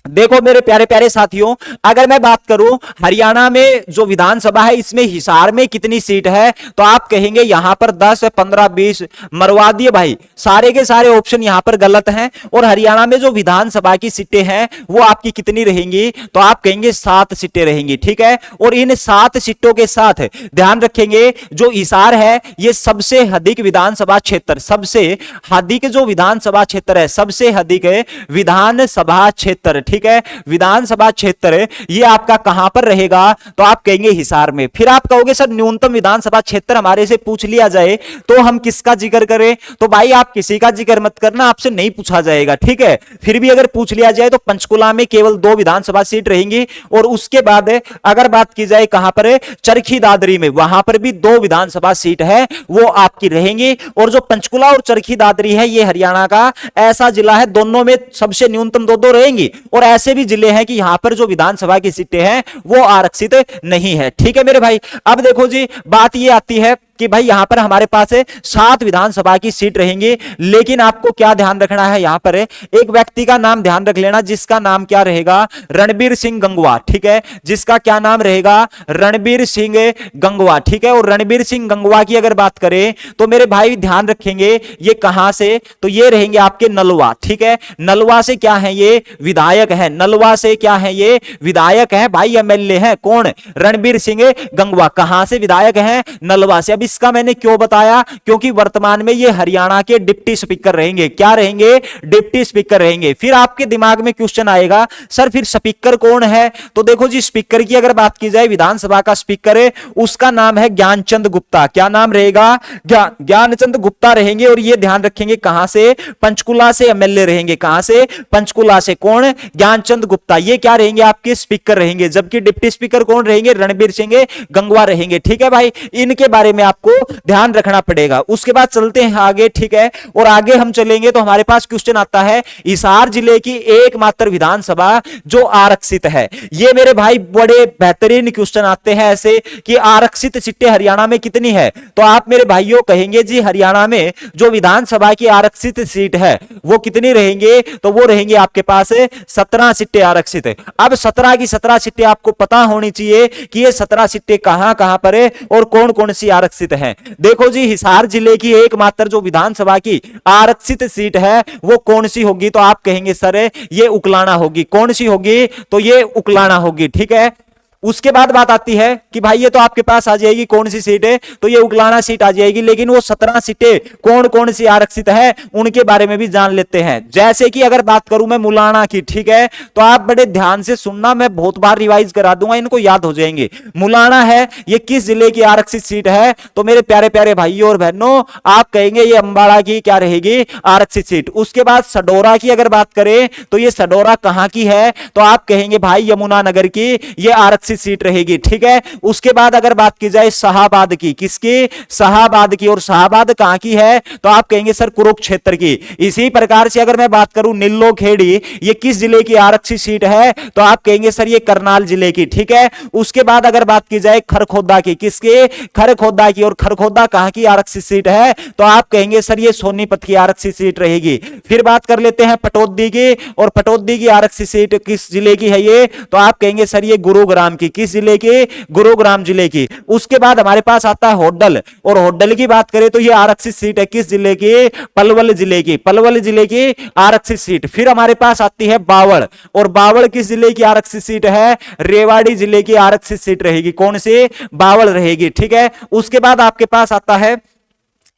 देखो मेरे प्यारे प्यारे साथियों, अगर मैं बात करूं हरियाणा में जो विधानसभा है इसमें हिसार में कितनी सीट है, तो आप कहेंगे यहां पर 10, 15, 20 मरवा दिए भाई, सारे के सारे ऑप्शन यहां पर गलत हैं। और हरियाणा में जो विधानसभा की सीटें हैं वो आपकी कितनी रहेंगी, तो आप कहेंगे 7 सीटें रहेंगी। ठीक है, और इन 7 सीटों के साथ ध्यान रखेंगे जो हिसार है ये सबसे अधिक विधानसभा क्षेत्र, सबसे अधिक जो विधानसभा क्षेत्र है, सबसे अधिक विधानसभा क्षेत्र, ठीक है, विधानसभा क्षेत्र ये आपका कहां पर रहेगा, तो आप कहेंगे हिसार में। फिर आप कहोगे सर न्यूनतम विधानसभा क्षेत्र हमारे से पूछ लिया जाए तो हम किसका जिक्र करें, तो भाई आप किसी का जिक्र मत करना, आपसे नहीं पूछा जाएगा। ठीक है, फिर भी अगर पूछ लिया जाए तो पंचकुला में केवल 2 विधानसभा सीट रहेंगी, और उसके बाद अगर बात की जाए कहां पर, चरखी दादरी में, वहां पर भी 2 विधानसभा सीट है वो आपकी रहेंगी। और जो पंचकुला और चरखी दादरी है ये हरियाणा का ऐसा जिला है दोनों में सबसे न्यूनतम 2-2 रहेंगी, और ऐसे भी जिले हैं कि यहां पर जो विधानसभा की सीटें हैं वो आरक्षित नहीं है। ठीक है मेरे भाई, अब देखो जी बात ये आती है कि भाई यहां पर हमारे पास 7 विधानसभा की सीट रहेंगी, लेकिन आपको क्या ध्यान रखना है, यहां पर एक व्यक्ति का नाम ध्यान रख लेना जिसका नाम क्या रहेगा, रणबीर सिंह गंगवा। ठीक है, जिसका क्या नाम रहेगा, रणबीर सिंह गंगवा। ठीक है, और रणबीर सिंह गंगवा की अगर बात करें तो मेरे भाई ध्यान रखेंगे ये कहां से, तो ये रहेंगे आपके नलवा। ठीक है, नलवा से क्या है, ये विधायक है, नलवा से क्या है, ये विधायक है भाई, एमएलए है। कौन, रणबीर सिंह गंगवा, कहां से विधायक है, नलवा से। अब इसका मैंने क्यों बताया, क्योंकि वर्तमान में ये हरियाणा के डिप्टी स्पीकर रहेंगे। क्या रहेंगे, डिप्टी स्पीकर रहेंगे। फिर आपके दिमाग में क्वेश्चन आएगा सर फिर स्पीकर कौन है, तो देखो जी स्पीकर की अगर बात की जाए, विधानसभा का स्पीकर है उसका नाम है ज्ञानचंद गुप्ता। क्या नाम रहेगा, ज्ञानचंद गुप्ता रहेंगे, और ये ध्यान रखेंगे कहां से, पंचकुला से एमएलए रहेंगे। कहां से, पंचकुला से। कौन, ज्ञानचंद गुप्ता, ये क्या रहेंगे आपके स्पीकर रहेंगे, जबकि डिप्टी स्पीकर कौन रहेंगे, रणबीर सिंह गंगवा रहेंगे। ठीक है भाई, इनके बारे में आपको ध्यान रखना पड़ेगा। उसके बाद चलते हैं आगे। ठीक है, और आगे हम चलेंगे तो हमारे पास क्वेश्चन आता है हिसार जिले की एकमात्र विधानसभा जो आरक्षित है। ये मेरे भाई बड़े बेहतरीन क्वेश्चन आते हैं ऐसे कि आरक्षित सीटें हरियाणा में कितनी है, तो आप मेरे भाइयों कहेंगे जी हरियाणा में जो विधानसभा की आरक्षित सीट है वो कितनी रहेंगे, तो वो रहेंगे आपके पास 17 सीटें आरक्षित है। अब 17 की 17 सीटें आपको पता होनी चाहिए कि ये 17 सीटें कहां कहां पर है और कौन कौन सी आरक्षित हैं। देखो जी हिसार जिले की एकमात्र जो विधानसभा की आरक्षित सीट है वो कौन सी होगी, तो आप कहेंगे सर ये उकलाना होगी। कौन सी होगी, तो ये उकलाना होगी। ठीक है, उसके बाद बात आती है कि भाई ये तो आपके पास आ जाएगी कौन सी सीट है, तो ये उगलाना सीट आ जाएगी, लेकिन वो 17 सीटें कौन कौन सी आरक्षित है उनके बारे में भी जान लेते हैं। जैसे कि अगर बात करूं मैं मुलाना की, ठीक है, तो आप बड़े ध्यान से सुनना, मैं बहुत बार रिवाइज करा दूंगा, इनको याद हो जाएंगे। मुलाना है ये किस जिले की आरक्षित सीट है, तो मेरे प्यारे प्यारे भाइयों और बहनों आप कहेंगे ये अंबाला की क्या रहेगी, आरक्षित सीट। उसके बाद सडोरा की अगर बात करें तो ये सडोरा कहां की है, तो आप कहेंगे भाई यमुनानगर की ये आरक्षित सीट रहेगी। ठीक है, उसके बाद अगर बात की जाए शाहाबाद की, किसकी, शाहाबाद की, और शाहाबाद कहां की है, तो आप कहेंगे सर कुरुक्षेत्र की। इसी प्रकार से अगर मैं बात करूं निल्लो खेड़ी ये किस जिले की आरक्षित सीट है, तो आप कहेंगे सर ये करनाल जिले की। ठीक है, उसके बाद अगर बात की जाए खरखोदा की, किसके, खरखोदा की, और खरखोदा कहां की आरक्षित सीट है, तो आप कहेंगे सर ये सोनीपत की आरक्षित सीट रहेगी। फिर बात कर लेते हैं पटौदी की, और पटौदी की आरक्षित सीट किस जिले की है ये, तो आप कहेंगे सर ये गुरुग्राम की। किस जिले के, गुरुग्राम जिले की। उसके बाद हमारे पास आता है होडल, और होडल की बात करें तो ये आरक्षित सीट है किस जिले की, पलवल जिले की, पलवल जिले की आरक्षित सीट। फिर हमारे पास आती है बावड़, और बावड़ किस जिले की आरक्षित सीट है, रेवाड़ी जिले की आरक्षित सीट रहेगी। कौन सी, बावड़ रहेगी। ठीक है, उसके बाद आपके पास आता है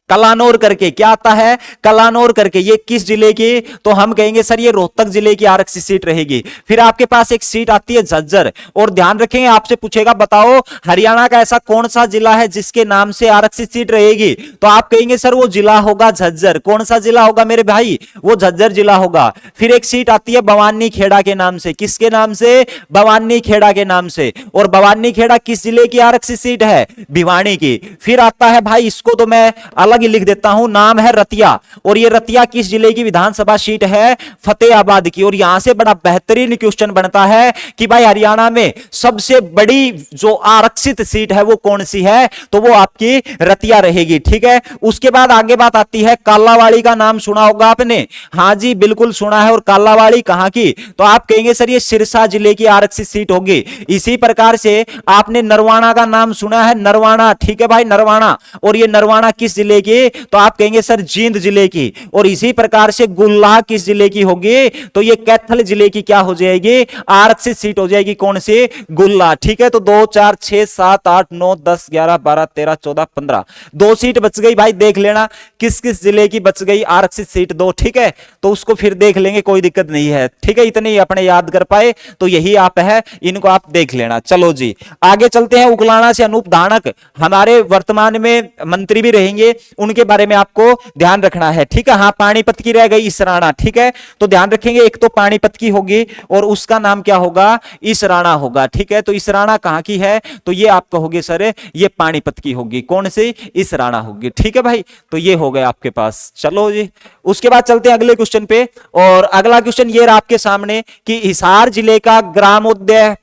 कलानौर करके, क्या आता है, कलानौर करके, ये किस जिले की, तो हम कहेंगे सर ये रोहतक जिले की आरक्षित सीट रहेगी। फिर आपके पास एक सीट आती है झज्जर, और ध्यान रखेंगे आपसे पूछेगा बताओ हरियाणा का ऐसा कौन सा जिला है जिसके नाम से आरक्षित सीट रहेगी, तो आप कहेंगे सर वो जिला होगा झज्जर। कौन सा जिला होगा मेरे भाई, वो झज्जर जिला होगा। फिर एक सीट आती है भवानी खेड़ा के नाम से, किसके नाम से, भवानी खेड़ा के नाम से, और भवानी खेड़ा किस जिले की आरक्षित सीट है, भिवानी की। फिर आता है भाई, इसको तो मैं अलग अलग ही लिख देता हूं, नाम है रतिया, और ये रतिया किस जिले की विधानसभा सीट है? फतेहाबाद की। और यहां से बड़ा बेहतरीन क्वेश्चन बनता है कि भाई हरियाणा में सबसे बड़ी जो आरक्षित सीट है वो कौन सी है? तो वो आपकी रतिया रहेगी, ठीक है। उसके बाद आगे बात आती है, कालावाड़ी का नाम सुना होगा आपने? हां जी बिल्कुल सुना है। और कालावाड़ी कहां की? तो आप कहेंगे सर ये सिरसा जिले की आरक्षित सीट होगी। इसी प्रकार से आपने नरवाना का नाम सुना है? नरवाना, ठीक है भाई, नरवाना। और ये नरवाना किस जिले की? तो आप कहेंगे सर जींद जिले की। और इसी प्रकार से गुल्ला किस जिले की होगी? तो ये कैथल जिले की क्या हो जाएगी? आरक्षित सीट हो जाएगी। कौन सी? गुल्ला, ठीक है। तो 2 4 6 7 8 9 10 11 12 13 14 15 दो सीट बच गई भाई। देख लेना किस किस जिले की बच गई आरक्षित सीट, दो, ठीक है। तो उसको फिर देख लेंगे, कोई दिक्कत नहीं है, ठीक है। इतने ही अपने याद कर पाए तो यही आप है, इनको आप देख लेना। चलो जी आगे चलते हैं। उकलाना से अनूप धानक हमारे वर्तमान में मंत्री भी रहेंगे, उनके बारे में आपको ध्यान रखना है, ठीक है। हाँ पानीपत की रह गई इसराना, ठीक है। तो ध्यान रखेंगे, एक तो पानीपत की होगी और उसका नाम क्या होगा? इसराना होगा, ठीक है। तो इसराना कहां की है? तो ये आप कहोगे सर ये पानीपत की होगी। कौन सी? इसराना होगी, ठीक है भाई। तो ये हो गए आपके पास। चलो जी उसके बाद चलते हैं अगले क्वेश्चन पे। और अगला क्वेश्चन ये रहा आपके सामने कि हिसार जिले का ग्रामोदय,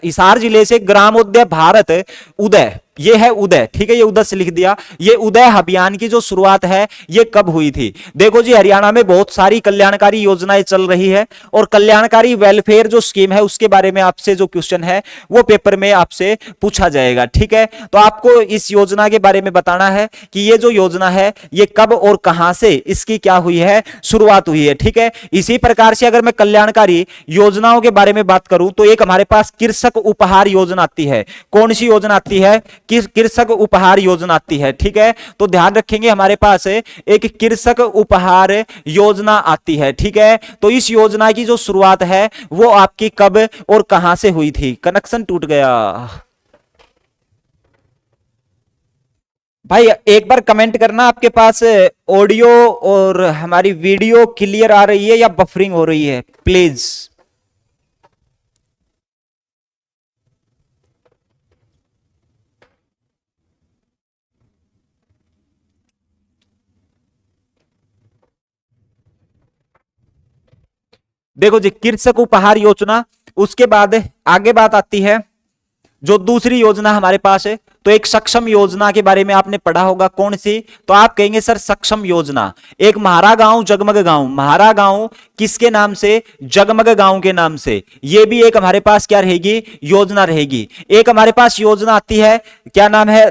हिसार जिले से ग्रामोदय भारत उदय, ये है उदय, ठीक है। ये उदय से लिख दिया। ये उदय अभियान की जो शुरुआत है ये कब हुई थी? देखो जी हरियाणा में बहुत सारी कल्याणकारी योजनाएं चल रही है और कल्याणकारी वेलफेयर जो स्कीम है उसके बारे में आपसे जो क्वेश्चन है वो पेपर में आपसे पूछा जाएगा, ठीक है। तो आपको इस योजना के बारे में बताना है कि ये जो योजना है ये कब और कहां से इसकी क्या हुई है? शुरुआत हुई है, ठीक है। इसी प्रकार से अगर मैं कल्याणकारी योजनाओं के बारे में बात करूं तो एक हमारे पास कृषक उपहार योजना आती है। कौन सी योजना आती है? कृषक उपहार योजना आती है, ठीक है। तो ध्यान रखेंगे हमारे पास एक कृषक उपहार योजना आती है, ठीक है। तो इस योजना की जो शुरुआत है वो आपकी कब और कहां से हुई थी? कनेक्शन टूट गया भाई। एक बार कमेंट करना आपके पास ऑडियो और हमारी वीडियो क्लियर आ रही है या बफरिंग हो रही है, प्लीज। देखो जी कृषक उपहार योजना, उसके बाद आगे बात आती है जो दूसरी योजना हमारे पास है। तो एक सक्षम योजना के बारे में आपने पढ़ा होगा। कौन सी? तो आप कहेंगे सर सक्षम योजना। एक म्हारा गांव जगमग गांव, म्हारा गांव किसके नाम से? जगमग गांव के नाम से। ये भी एक हमारे पास क्या रहेगी? योजना रहेगी। एक हमारे पास योजना आती है, क्या नाम है?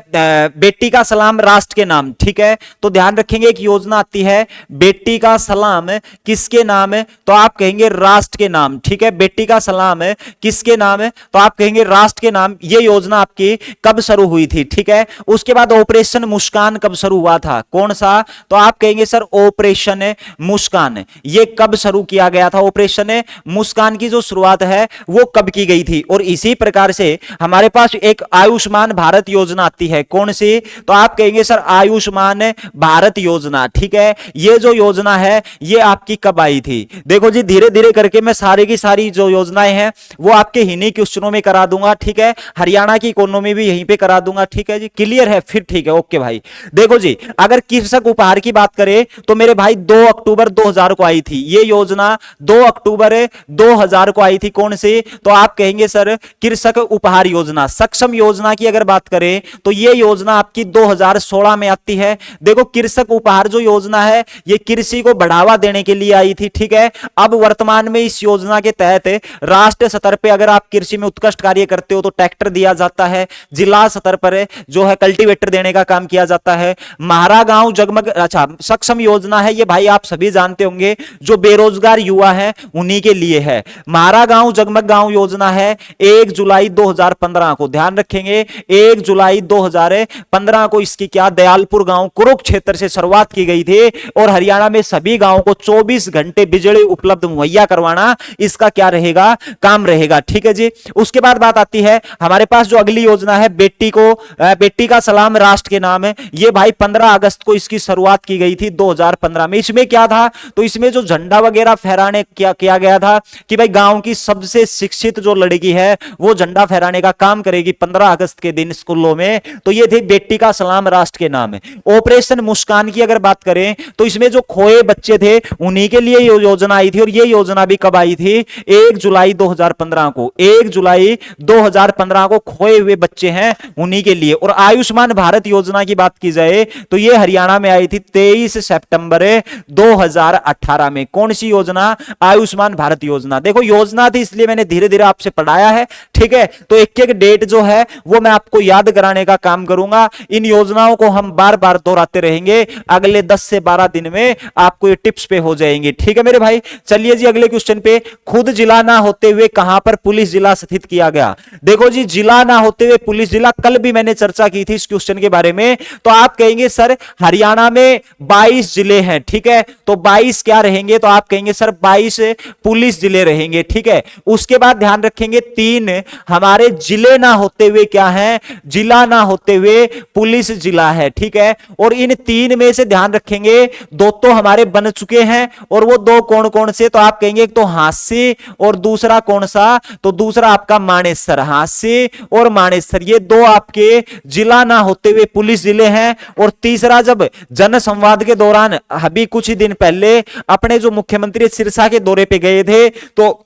बेटी का सलाम राष्ट्र के नाम, ठीक है। तो ध्यान रखेंगे एक योजना आती है बेटी का सलाम किसके नाम है? तो आप कहेंगे राष्ट्र के नाम, ठीक है। बेटी का सलाम किसके नाम है? तो आप कहेंगे राष्ट्र के नाम। ये योजना आपकी कब शुरू हुई थी, ठीक है। उसके बाद ऑपरेशन मुस्कान कब शुरू हुआ था? कौन सा? तो आप कहेंगे सर ऑपरेशन मुस्कान। ये कब शुरू किया गया था? ऑपरेशन मुस्कान की जो शुरुआत है वो कब की गई थी? और इसी प्रकार से हमारे पास एक आयुष्मान भारत योजना आती है। कौन सी? तो आप कहेंगे सर आयुष्मान भारत योजना, ठीक है। ये जो योजना है ये आपकी कब आई थी? देखो जी धीरे धीरे करके मैं सारी की सारी जो योजनाएं हैं वो आपके हिन्ही क्वेश्चनों में करा दूंगा, ठीक है। हरियाणा की इकोनॉमी भी यहीं पे करा दूंगा, ठीक है जी। क्लियर है? फिर ठीक है, ओके भाई। देखो जी अगर कृषक उपहार की बात करें तो मेरे भाई 2 अक्टूबर 2000 को आई थी ये योजना। 2 अक्टूबर 2000 को आई थी। कौन सी? तो आप कहेंगे सर कृषक उपहार योजना। सक्षम योजना की अगर बात करें तो ये योजना आपकी 2016 में आती है। देखो कृषक उपहार जो योजना है ये कृषि को बढ़ावा देने के लिए आई थी, ठीक है। अब वर्तमान में इस योजना के तहत राष्ट्रीय स्तर पर अगर आप कृषि में उत्कृष्ट कार्य करते हो तो ट्रैक्टर दिया जाता है। जिला स्तर पर जो है कल्टीवेटर देने का काम किया जाता है। म्हारा गांव जगमग, अच्छा सक्षम योजना है ये भाई आप सभी जानते होंगे, जो बेरोजगार युवा है उन्हीं के लिए है। म्हारा गांव जगमग गांव योजना है 1 जुलाई 2015 को, ध्यान रखेंगे 1 जुलाई 2015 को इसकी क्या दयालपुर गांव कुरुक्षेत्र से शुरुआत की गई थी। और हरियाणा में सभी गांवों को 24 घंटे बिजली उपलब्ध मुहैया करवाना इसका क्या रहेगा? काम रहेगा, ठीक है जी। उसके बाद बात आती है हमारे पास जो अगली योजना है बेटी को बेटी का सलाम राष्ट्र के नाम है, ये भाई 15 अगस्त को इसकी शुरुआत की गई थी 2015 में। इसमें क्या था, तो इसमें जो झंडा वगैरह फहराने क्या किया गया था कि भाई गांव की सबसे शिक्षित जो लड़की है वो झंडा फहराने का काम करेगी 15 अगस्त के दिन स्कूलों में। तो ये थी बेटी का सलाम राष्ट्र के नाम है। ऑपरेशन मुस्कान की अगर बात करें तो इसमें जो खोए बच्चे थे उन्हीं के लिए योजना आई थी, और ये योजना भी कब आई थी, 1 जुलाई 2015 को। 1 जुलाई 2015 को खोए हुए बच्चे हैं उन्हीं के लिए। और आयुष्मान भारत योजना की बात की जाए तो ये हरियाणा में आई थी 23 सितंबर 2018 में। कौन सी योजना, आयुष्मान भारत योजना। देखो योजना थी इसलिए मैंने धीरे धीरे आपसे पढ़ाया है, ठीक है। तो एक एक डेट जो है वो मैं आपको याद कराने का काम करूंगा। इन योजनाओं को हम बार बार दोहराते रहेंगे, अगले 10 से 12 दिन में आपको ये टिप्स पे हो जाएंगे, ठीक है मेरे भाई। चलिए जी अगले क्वेश्चन पे, खुद जिला ना होते हुए कहां पर पुलिस जिला स्थित किया गया। देखो जी जिला ना होते हुए पुलिस जिला, कल भी मैंने चर्चा की थी इस क्वेश्चन के बारे में। तो आप कहेंगे सर हरियाणा में 22 जिले हैं, ठीक है, तो 22 क्या रहेंगे, तो आप कहेंगे सर 22 पुलिस जिले रहेंगे, ठीक है। उसके बाद ध्यान रखेंगे 3 हमारे जिले ना होते हुए क्या है, जिला ना होते हुए पुलिस जिला है, ठीक है। और इन 3 में से ध्यान रखेंगे 2 तो हमारे बन चुके हैं, और वो 2 कौन कौन से, तो आप कहेंगे एक तो हास्य और दूसरा कौन सा, तो दूसरा आपका मानेसर। हास्य और मानेसर ये 2 आपके जिला ना होते हुए पुलिस जिले हैं। और तीसरा, जब जन संवाद के दौरान अभी कुछ ही दिन पहले अपने जो मुख्यमंत्री सिरसा के दौरे पे गए थे तो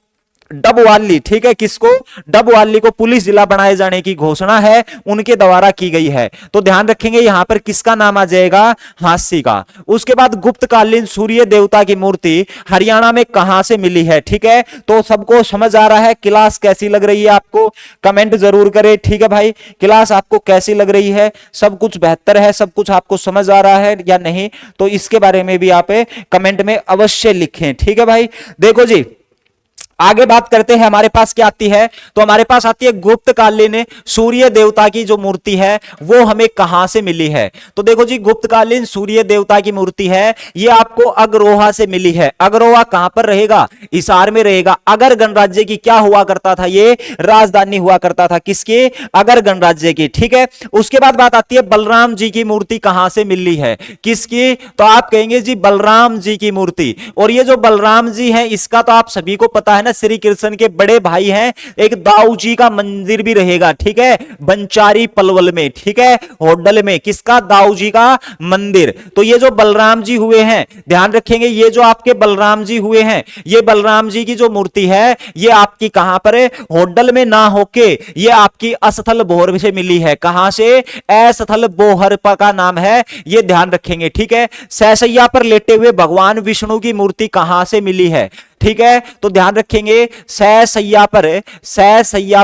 डबवाली, ठीक है, किसको, डबवाली को पुलिस जिला बनाए जाने की घोषणा है उनके द्वारा की गई है। तो ध्यान रखेंगे यहां पर किसका नाम आ जाएगा, हास्य का। उसके बाद गुप्तकालीन सूर्य देवता की मूर्ति हरियाणा में कहां से मिली है, ठीक है। तो सबको समझ आ रहा है, क्लास कैसी लग रही है आपको, कमेंट जरूर करें, ठीक है भाई। क्लास आपको कैसी लग रही है, सब कुछ बेहतर है, सब कुछ आपको समझ आ रहा है या नहीं, तो इसके बारे में भी आप कमेंट में अवश्य लिखें, ठीक है भाई। देखो जी आगे बात करते हैं, हमारे पास क्या आती है, तो हमारे पास आती है गुप्तकालीन सूर्य देवता की जो मूर्ति है वो हमें कहां से मिली है। तो देखो जी गुप्तकालीन सूर्य देवता की मूर्ति है ये आपको अगरोहा से मिली है। अगरोहा कहां पर रहेगा, हिसार में रहेगा। अगर गणराज्य की क्या हुआ करता था, ये राजधानी हुआ करता था, किसके, अगर गणराज्य की, ठीक है। उसके बाद बात आती है बलराम जी की मूर्ति कहां से मिली है, किसकी, तो आप कहेंगे जी बलराम जी की मूर्ति। और ये जो बलराम जी है इसका तो आप सभी को पता है ना, श्री कृष्ण के बड़े भाई हैं। एक दाऊ जी का मंदिर भी रहेगा, ठीक है, बंचारी पलवल में, ठीक है, होडल में, किसका, दाऊ जी का मंदिर। तो ये जो बलराम जी हुए हैं ध्यान रखेंगे, ये जो आपके बलराम जी हुए हैं, ये बलराम जी की जो मूर्ति है ये आपकी कहां पर है, होडल में ना होके ये आपकी अस्थल बोहर से मिली है। कहां से, अस्थल बोहर का नाम है, ये ध्यान रखेंगे, ठीक है। सहसैया पर लेटे हुए भगवान विष्णु की मूर्ति कहां से मिली है, ठीक है। तो ध्यान रखेंगे सहसैया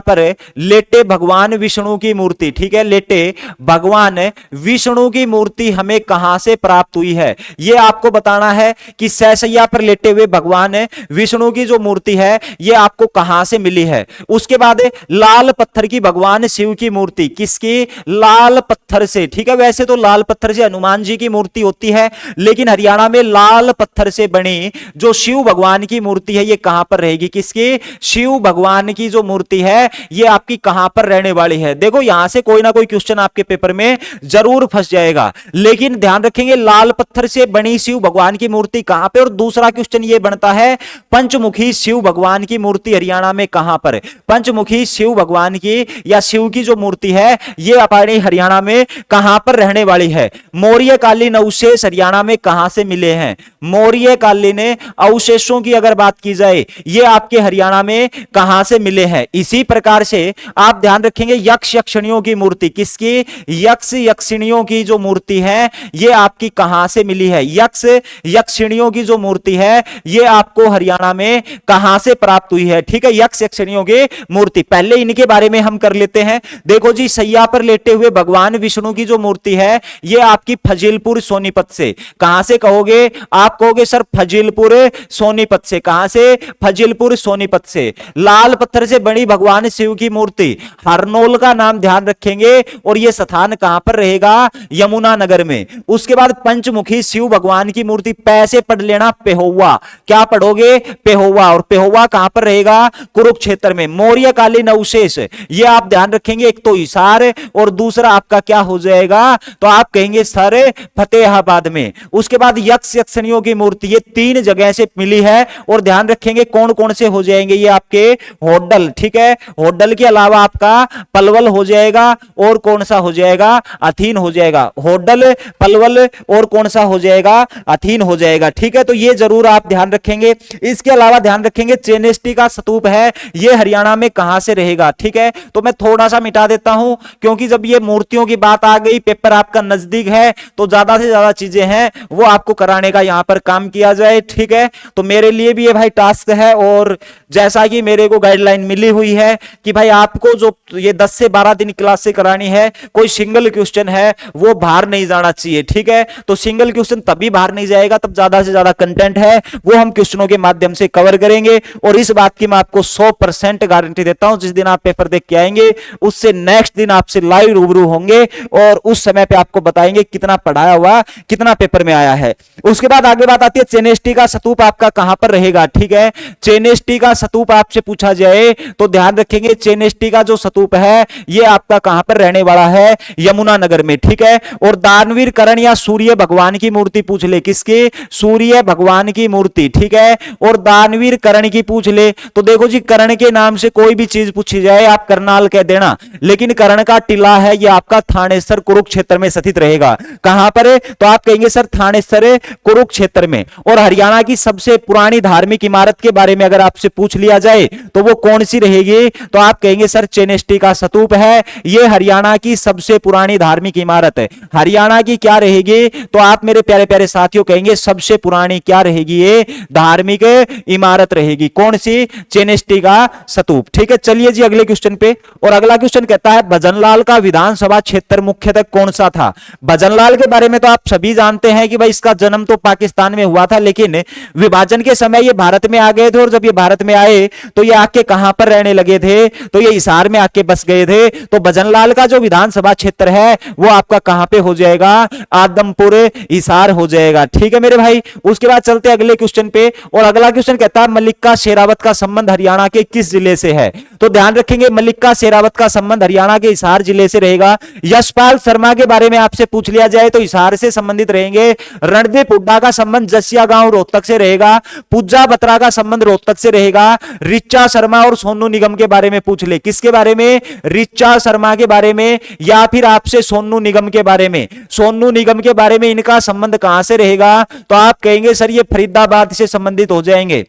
पर लेटे भगवान विष्णु की मूर्ति, ठीक है, लेटे भगवान विष्णु की मूर्ति हमें कहां से प्राप्त हुई है, यह आपको बताना है कि सहसैया पर लेटे हुए भगवान विष्णु की जो मूर्ति है यह आपको कहां से मिली है। उसके बाद लाल पत्थर की भगवान शिव की मूर्ति, किसकी, लाल पत्थर से, ठीक है। वैसे तो लाल पत्थर से हनुमान जी की मूर्ति होती है, लेकिन हरियाणा में लाल पत्थर से बनी जो शिव भगवान की मूर्ति है ये कहां पर रहेगी, किसकी, शिव भगवान की जो मूर्ति है ये आपकी कहां पर रहने वाली है। देखो यहां से कोई ना कोई क्वेश्चन आपके पेपर में जरूर फंस जाएगा, लेकिन ध्यान रखेंगे लाल पत्थर से बनी शिव भगवान की मूर्ति कहां पे। और दूसरा क्वेश्चन ये बनता है पंचमुखी शिव भगवान की मूर्ति हरियाणा में कहां पर, पंचमुखी शिव भगवान की या शिव की जो मूर्ति है ये अपनी हरियाणा में कहां पर रहने वाली है। मौर्यकालीन अवशेष हरियाणा में कहां से मिले हैं, मौर्यकालीन अवशेषों की अगर बात की जाए ये आपके हरियाणा में कहां से मिले हैं। इसी प्रकार से आप ध्यान रखेंगे यक्ष यक्षिणियों की मूर्ति, किसकी, यक्ष यक्षिणियों की जो मूर्ति है ये आपकी कहां से मिली है, यक्ष यक्षिणियों की जो मूर्ति है ये आपको हरियाणा में कहां से प्राप्त हुई है, ठीक है। यक्ष यक्षिणियों की मूर्ति पहले इनके बारे में हम कर लेते हैं। देखो जी सैया पर लेटे हुए भगवान विष्णु की जो मूर्ति है ये आपकी फजीलपुर सोनीपत से, कहां से कहोगे, आप कहोगे सर फजीलपुर सोनीपत से, कहां से? फजीलपुर सोनीपत से। लाल पत्थर से बनी भगवान शिव की मूर्ति, हरनोल का नाम ध्यान रखेंगे, और यह स्थान कहां पर रहेगा? यमुना नगर में। उसके बाद पंचमुखी शिव भगवान की मूर्ति, पैसे पढ़ लेना पेहोवा। क्या पढ़ोगे? पेहोवा। और पेहोवा कहां पर रहेगा? कुरुक्षेत्र में। मौर्यकालीन अवशेष, ये आप ध्यान रखेंगे, एक तो हिसार और दूसरा आपका क्या हो जाएगा? तो आप कहेंगे सर फतेहाबाद में। उसके बाद यक्ष यक्षणियों की मूर्ति, ये 3 जगह से मिली है, और ध्यान रखेंगे कौन कौन से हो जाएंगे? ये आपके होडल, ठीक है। होडल के अलावा आपका पलवल हो जाएगा, और कौन सा हो जाएगा? अथीन हो जाएगा। होडल, पलवल, और कौन सा हो जाएगा? अथीन हो जाएगा, ठीक है। तो ये जरूर आप ध्यान रखेंगे। इसके अलावा ध्यान रखेंगे चेनेस्टी का स्तूप है, ये हरियाणा में कहां से रहेगा? ठीक है, तो मैं थोड़ा सा मिटा देता हूं, क्योंकि जब ये मूर्तियों की बात आ गई, पेपर आपका नजदीक है, तो ज्यादा से ज्यादा चीजें हैं वो आपको कराने का यहां पर काम किया जाए, ठीक है। तो मेरे लिए भी ये भाई टास्क है, और जैसा कि मेरे को गाइडलाइन मिली हुई है कि भाई आपको जो ये 10 से 12 दिन क्लास से करानी है, कोई सिंगल क्वेश्चन है वो बाहर नहीं जाना चाहिए, ठीक है। तो सिंगल क्वेश्चन तभी बाहर नहीं जाएगा तब ज्यादा से ज्यादा कंटेंट है वो हम क्वेश्चनों के माध्यम से कवर करेंगे, और इस बात की मैं आपको 100% गारंटी देता हूं, जिस दिन आप पेपर देख के आएंगे उससे नेक्स्ट दिन आपसे लाइव रूबरू होंगे, और उस समय पे आपको बताएंगे कितना पढ़ाया हुआ, कितना पेपर में आया है। उसके बाद आगे बात आती है चेनेस्टी का स्तूप आपका कहां पर रहेगा, ठीक है। चेनेस्टी का स्तूप आपसे पूछा जाए तो ध्यान रखेंगे चेनेस्टी का जो स्तूप है ये आपका कहां पर रहने वाला है? यमुना नगर में, ठीक है। और दानवीर कर्ण या सूर्य भगवान की मूर्ति पूछ ले, किसकी? सूर्य भगवान की मूर्ति, ठीक है। और दानवीर कर्ण की पूछ ले तो देखो जी, कर्ण के नाम से कोई भी चीज पूछी जाए आप करनाल कह देना, लेकिन कर्ण का टिला है ये आपका थानेसर कुरुक्षेत्र में स्थित रहेगा। कहां पर है? तो आप कहेंगे सर थानेसर कुरुक्षेत्र में। और हरियाणा की सबसे पुरानी धार्मिक इमारत के बारे में अगर आपसे पूछ लिया जाए तो वो कौन सी रहेगी? तो आप कहेंगे सर चेनेस्टी का स्तूप है, ये हरियाणा की सबसे पुरानी धार्मिक इमारत है। हरियाणा की क्या रहेगी? तो आप मेरे प्यारे प्यारे साथियों कहेंगे सबसे पुरानी क्या रहेगी? ये धार्मिक इमारत रहेगी। कौन सी? चेनेस्टी का स्तूप, ठीक है। चलिए जी अगले क्वेश्चन पे, और अगला क्वेश्चन कहता है भजनलाल का विधानसभा क्षेत्र मुख्यतः कौन सा था? भजनलाल के बारे में तो आप सभी जानते हैं कि भाई इसका जन्म तो पाकिस्तान में हुआ था, लेकिन विभाजन के समय ये भारत में आ गए थे, और जब ये भारत में आए तो ये आके कहां पर रहने लगे थे? तो ये हिसार में आके बस गए थे। तो भजनलाल का जो विधानसभा क्षेत्र है वो आपका कहां पे हो जाएगा? आदमपुर हिसार हो जाएगा, ठीक है मेरे भाई। उसके बाद चलते अगले क्वेश्चन पे, और अगला क्वेश्चन कहता है मल्लिका शेरावत का संबंध हरियाणा के किस जिले से है? तो ध्यान रखेंगे मल्लिका शेरावत का संबंध हरियाणा के हिसार जिले से रहेगा। यशपाल शर्मा के बारे में आपसे पूछ लिया जाए तो हिसार से संबंधित रहेंगे। रणदीप हुड्डा का संबंध जसिया गांव रोहतक से रहेगा। पूजा बत्रा का संबंध रोहतक से रहेगा। रिचा शर्मा और सोनू निगम के बारे में पूछ ले, किसके बारे में? रिचा शर्मा के बारे में, या फिर आपसे सोनू निगम के बारे में। सोनू निगम के बारे में इनका संबंध कहां से रहेगा? तो आप कहेंगे सर ये फरीदाबाद से संबंधित हो जाएंगे।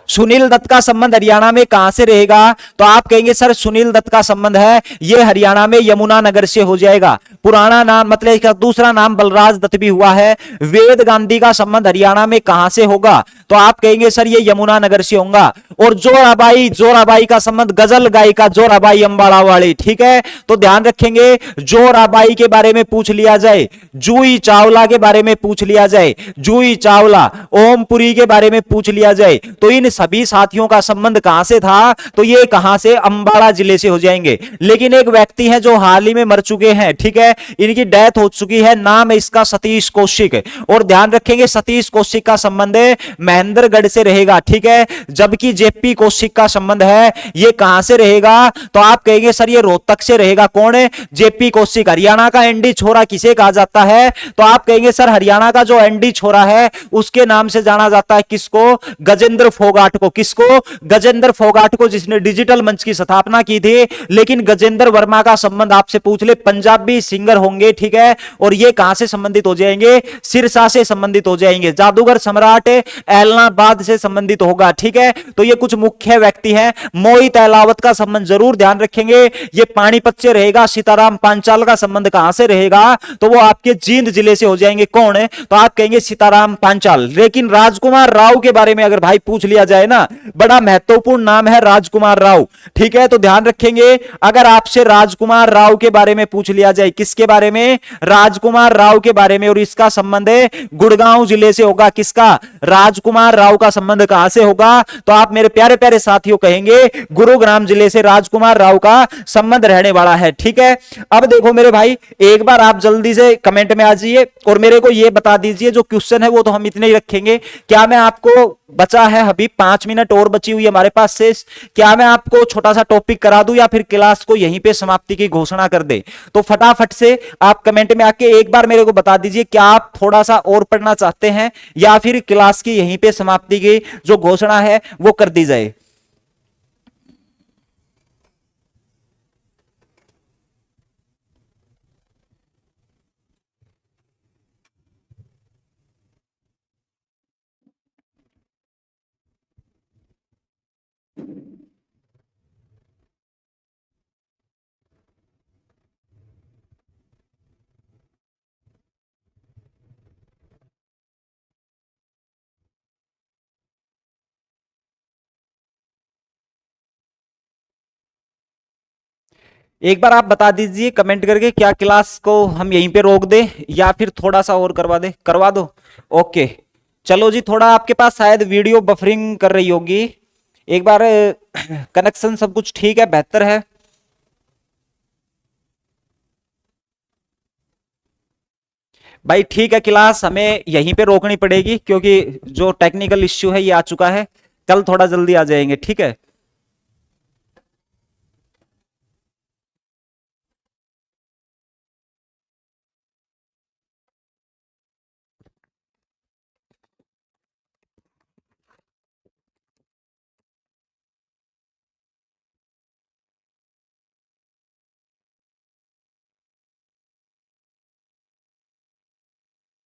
सुनील दत्त का संबंध हरियाणा में कहां से रहेगा? तो आप कहेंगे सर सुनील दत्त का संबंध है ये हरियाणा में यमुना नगर से हो जाएगा। पुराना नाम मतलब इसका दूसरा नाम बलराज दत्त भी हुआ है। वेद गांधी का संबंध हरियाणा में कहां से होगा? तो आप कहेंगे सर ये यमुना नगर से होगा। और जोराबाई का संबंध गजल गायिका जोराबाई अंबाड़ा वाली, ठीक है। तो ध्यान रखेंगे जोराबाई के बारे में पूछ लिया जाए, जूही चावला के बारे में पूछ लिया जाए, जूही चावला, ओमपुरी के बारे में पूछ लिया जाए, तो इन सभी साथियों का संबंध कहां से था? तो ये कहां से? अंबाला जिले से हो जाएंगे। लेकिन एक व्यक्ति है जो हाल ही में मर चुके हैं, ठीक है, इनकी डेथ हो चुकी है, नाम है इसका सतीश कौशिक। और ध्यान रखेंगे सतीश कौशिक का संबंध महेंद्रगढ़ से रहेगा, ठीक है। जबकि जेपी कौशिक का संबंध है ये कहां से रहेगा? तो आप कहेंगे सर ये रोहतक से रहेगा। कौन है? जेपी कौशिक। हरियाणा का एनडी छोरा किसे कहा जाता है? तो आप कहेंगे सर हरियाणा का जो एनडी छोरा है उसके नाम से जाना जाता है। किसको? गजेंद्र फोगाट को। किसको? गजेंद्र फोगाट को, जिसने डिजिटल मंच की स्थापना की थी। लेकिन गजेंद्र वर्मा का संबंध आपसे पूछ ले, पंजाबी सिंगर होंगे, ठीक है। और ये कहां से संबंधित हो जाएंगे? सिरसा से संबंधित हो जाएंगे। जादूगर सम्राट एलनाबाद से संबंधित होगा, ठीक है। तो ये कुछ मुख्य व्यक्ति हैं। मोहित अहलावत का संबंध जरूर ध्यान रखेंगे, ये पानीपत से रहेगा। सीताराम पांचाल का संबंध कहां से रहेगा? तो वो आपके जींद जिले से हो जाएंगे। कौन है? तो आप कहेंगे सीताराम पांचाल। लेकिन राजकुमार राव के बारे में अगर भाई पूछ लिया जाए ना, बड़ा महत्वपूर्ण नाम है राजकुमार राव। ठीक है, तो ध्यान रखेंगे, अगर आपसे राजकुमार राव के बारे में पूछ लिया जाए, किसके बारे में, राजकुमार राव के बारे में, और इसका संबंध है गुड़गांव जिले से होगा। किसका, राजकुमार राव का संबंध कहां से होगा, तो आप मेरे प्यारे प्यारे साथियों कहेंगे गुरुग्राम जिले से राजकुमार राव का संबंध रहने वाला है। ठीक है, अब देखो मेरे भाई, एक बार आप जल्दी से कमेंट में आ जाइए और मेरे को यह बता दीजिए, जो क्वेश्चन है वो तो हम इतने ही रखेंगे। क्या मैं आपको, बचा है अभी 5 मिनट और बची हुई है हमारे पास से, क्या मैं आपको छोटा सा टॉपिक करा दूं या फिर क्लास को यहीं पे समाप्ति की घोषणा कर दे? तो फटाफट से आप कमेंट में आके एक बार मेरे को बता दीजिए, क्या आप थोड़ा सा और पढ़ना चाहते हैं या फिर क्लास की यहीं पे समाप्ति की जो घोषणा है वो कर दी जाए। एक बार आप बता दीजिए कमेंट करके, क्या क्लास को हम यहीं पे रोक दें या फिर थोड़ा सा और करवा दें? करवा दो, ओके। चलो जी, थोड़ा आपके पास शायद वीडियो बफरिंग कर रही होगी, एक बार कनेक्शन सब कुछ ठीक है, बेहतर है? भाई ठीक है, क्लास हमें यहीं पे रोकनी पड़ेगी क्योंकि जो टेक्निकल इश्यू है ये आ चुका है, कल थोड़ा जल्दी आ जाएंगे। ठीक है।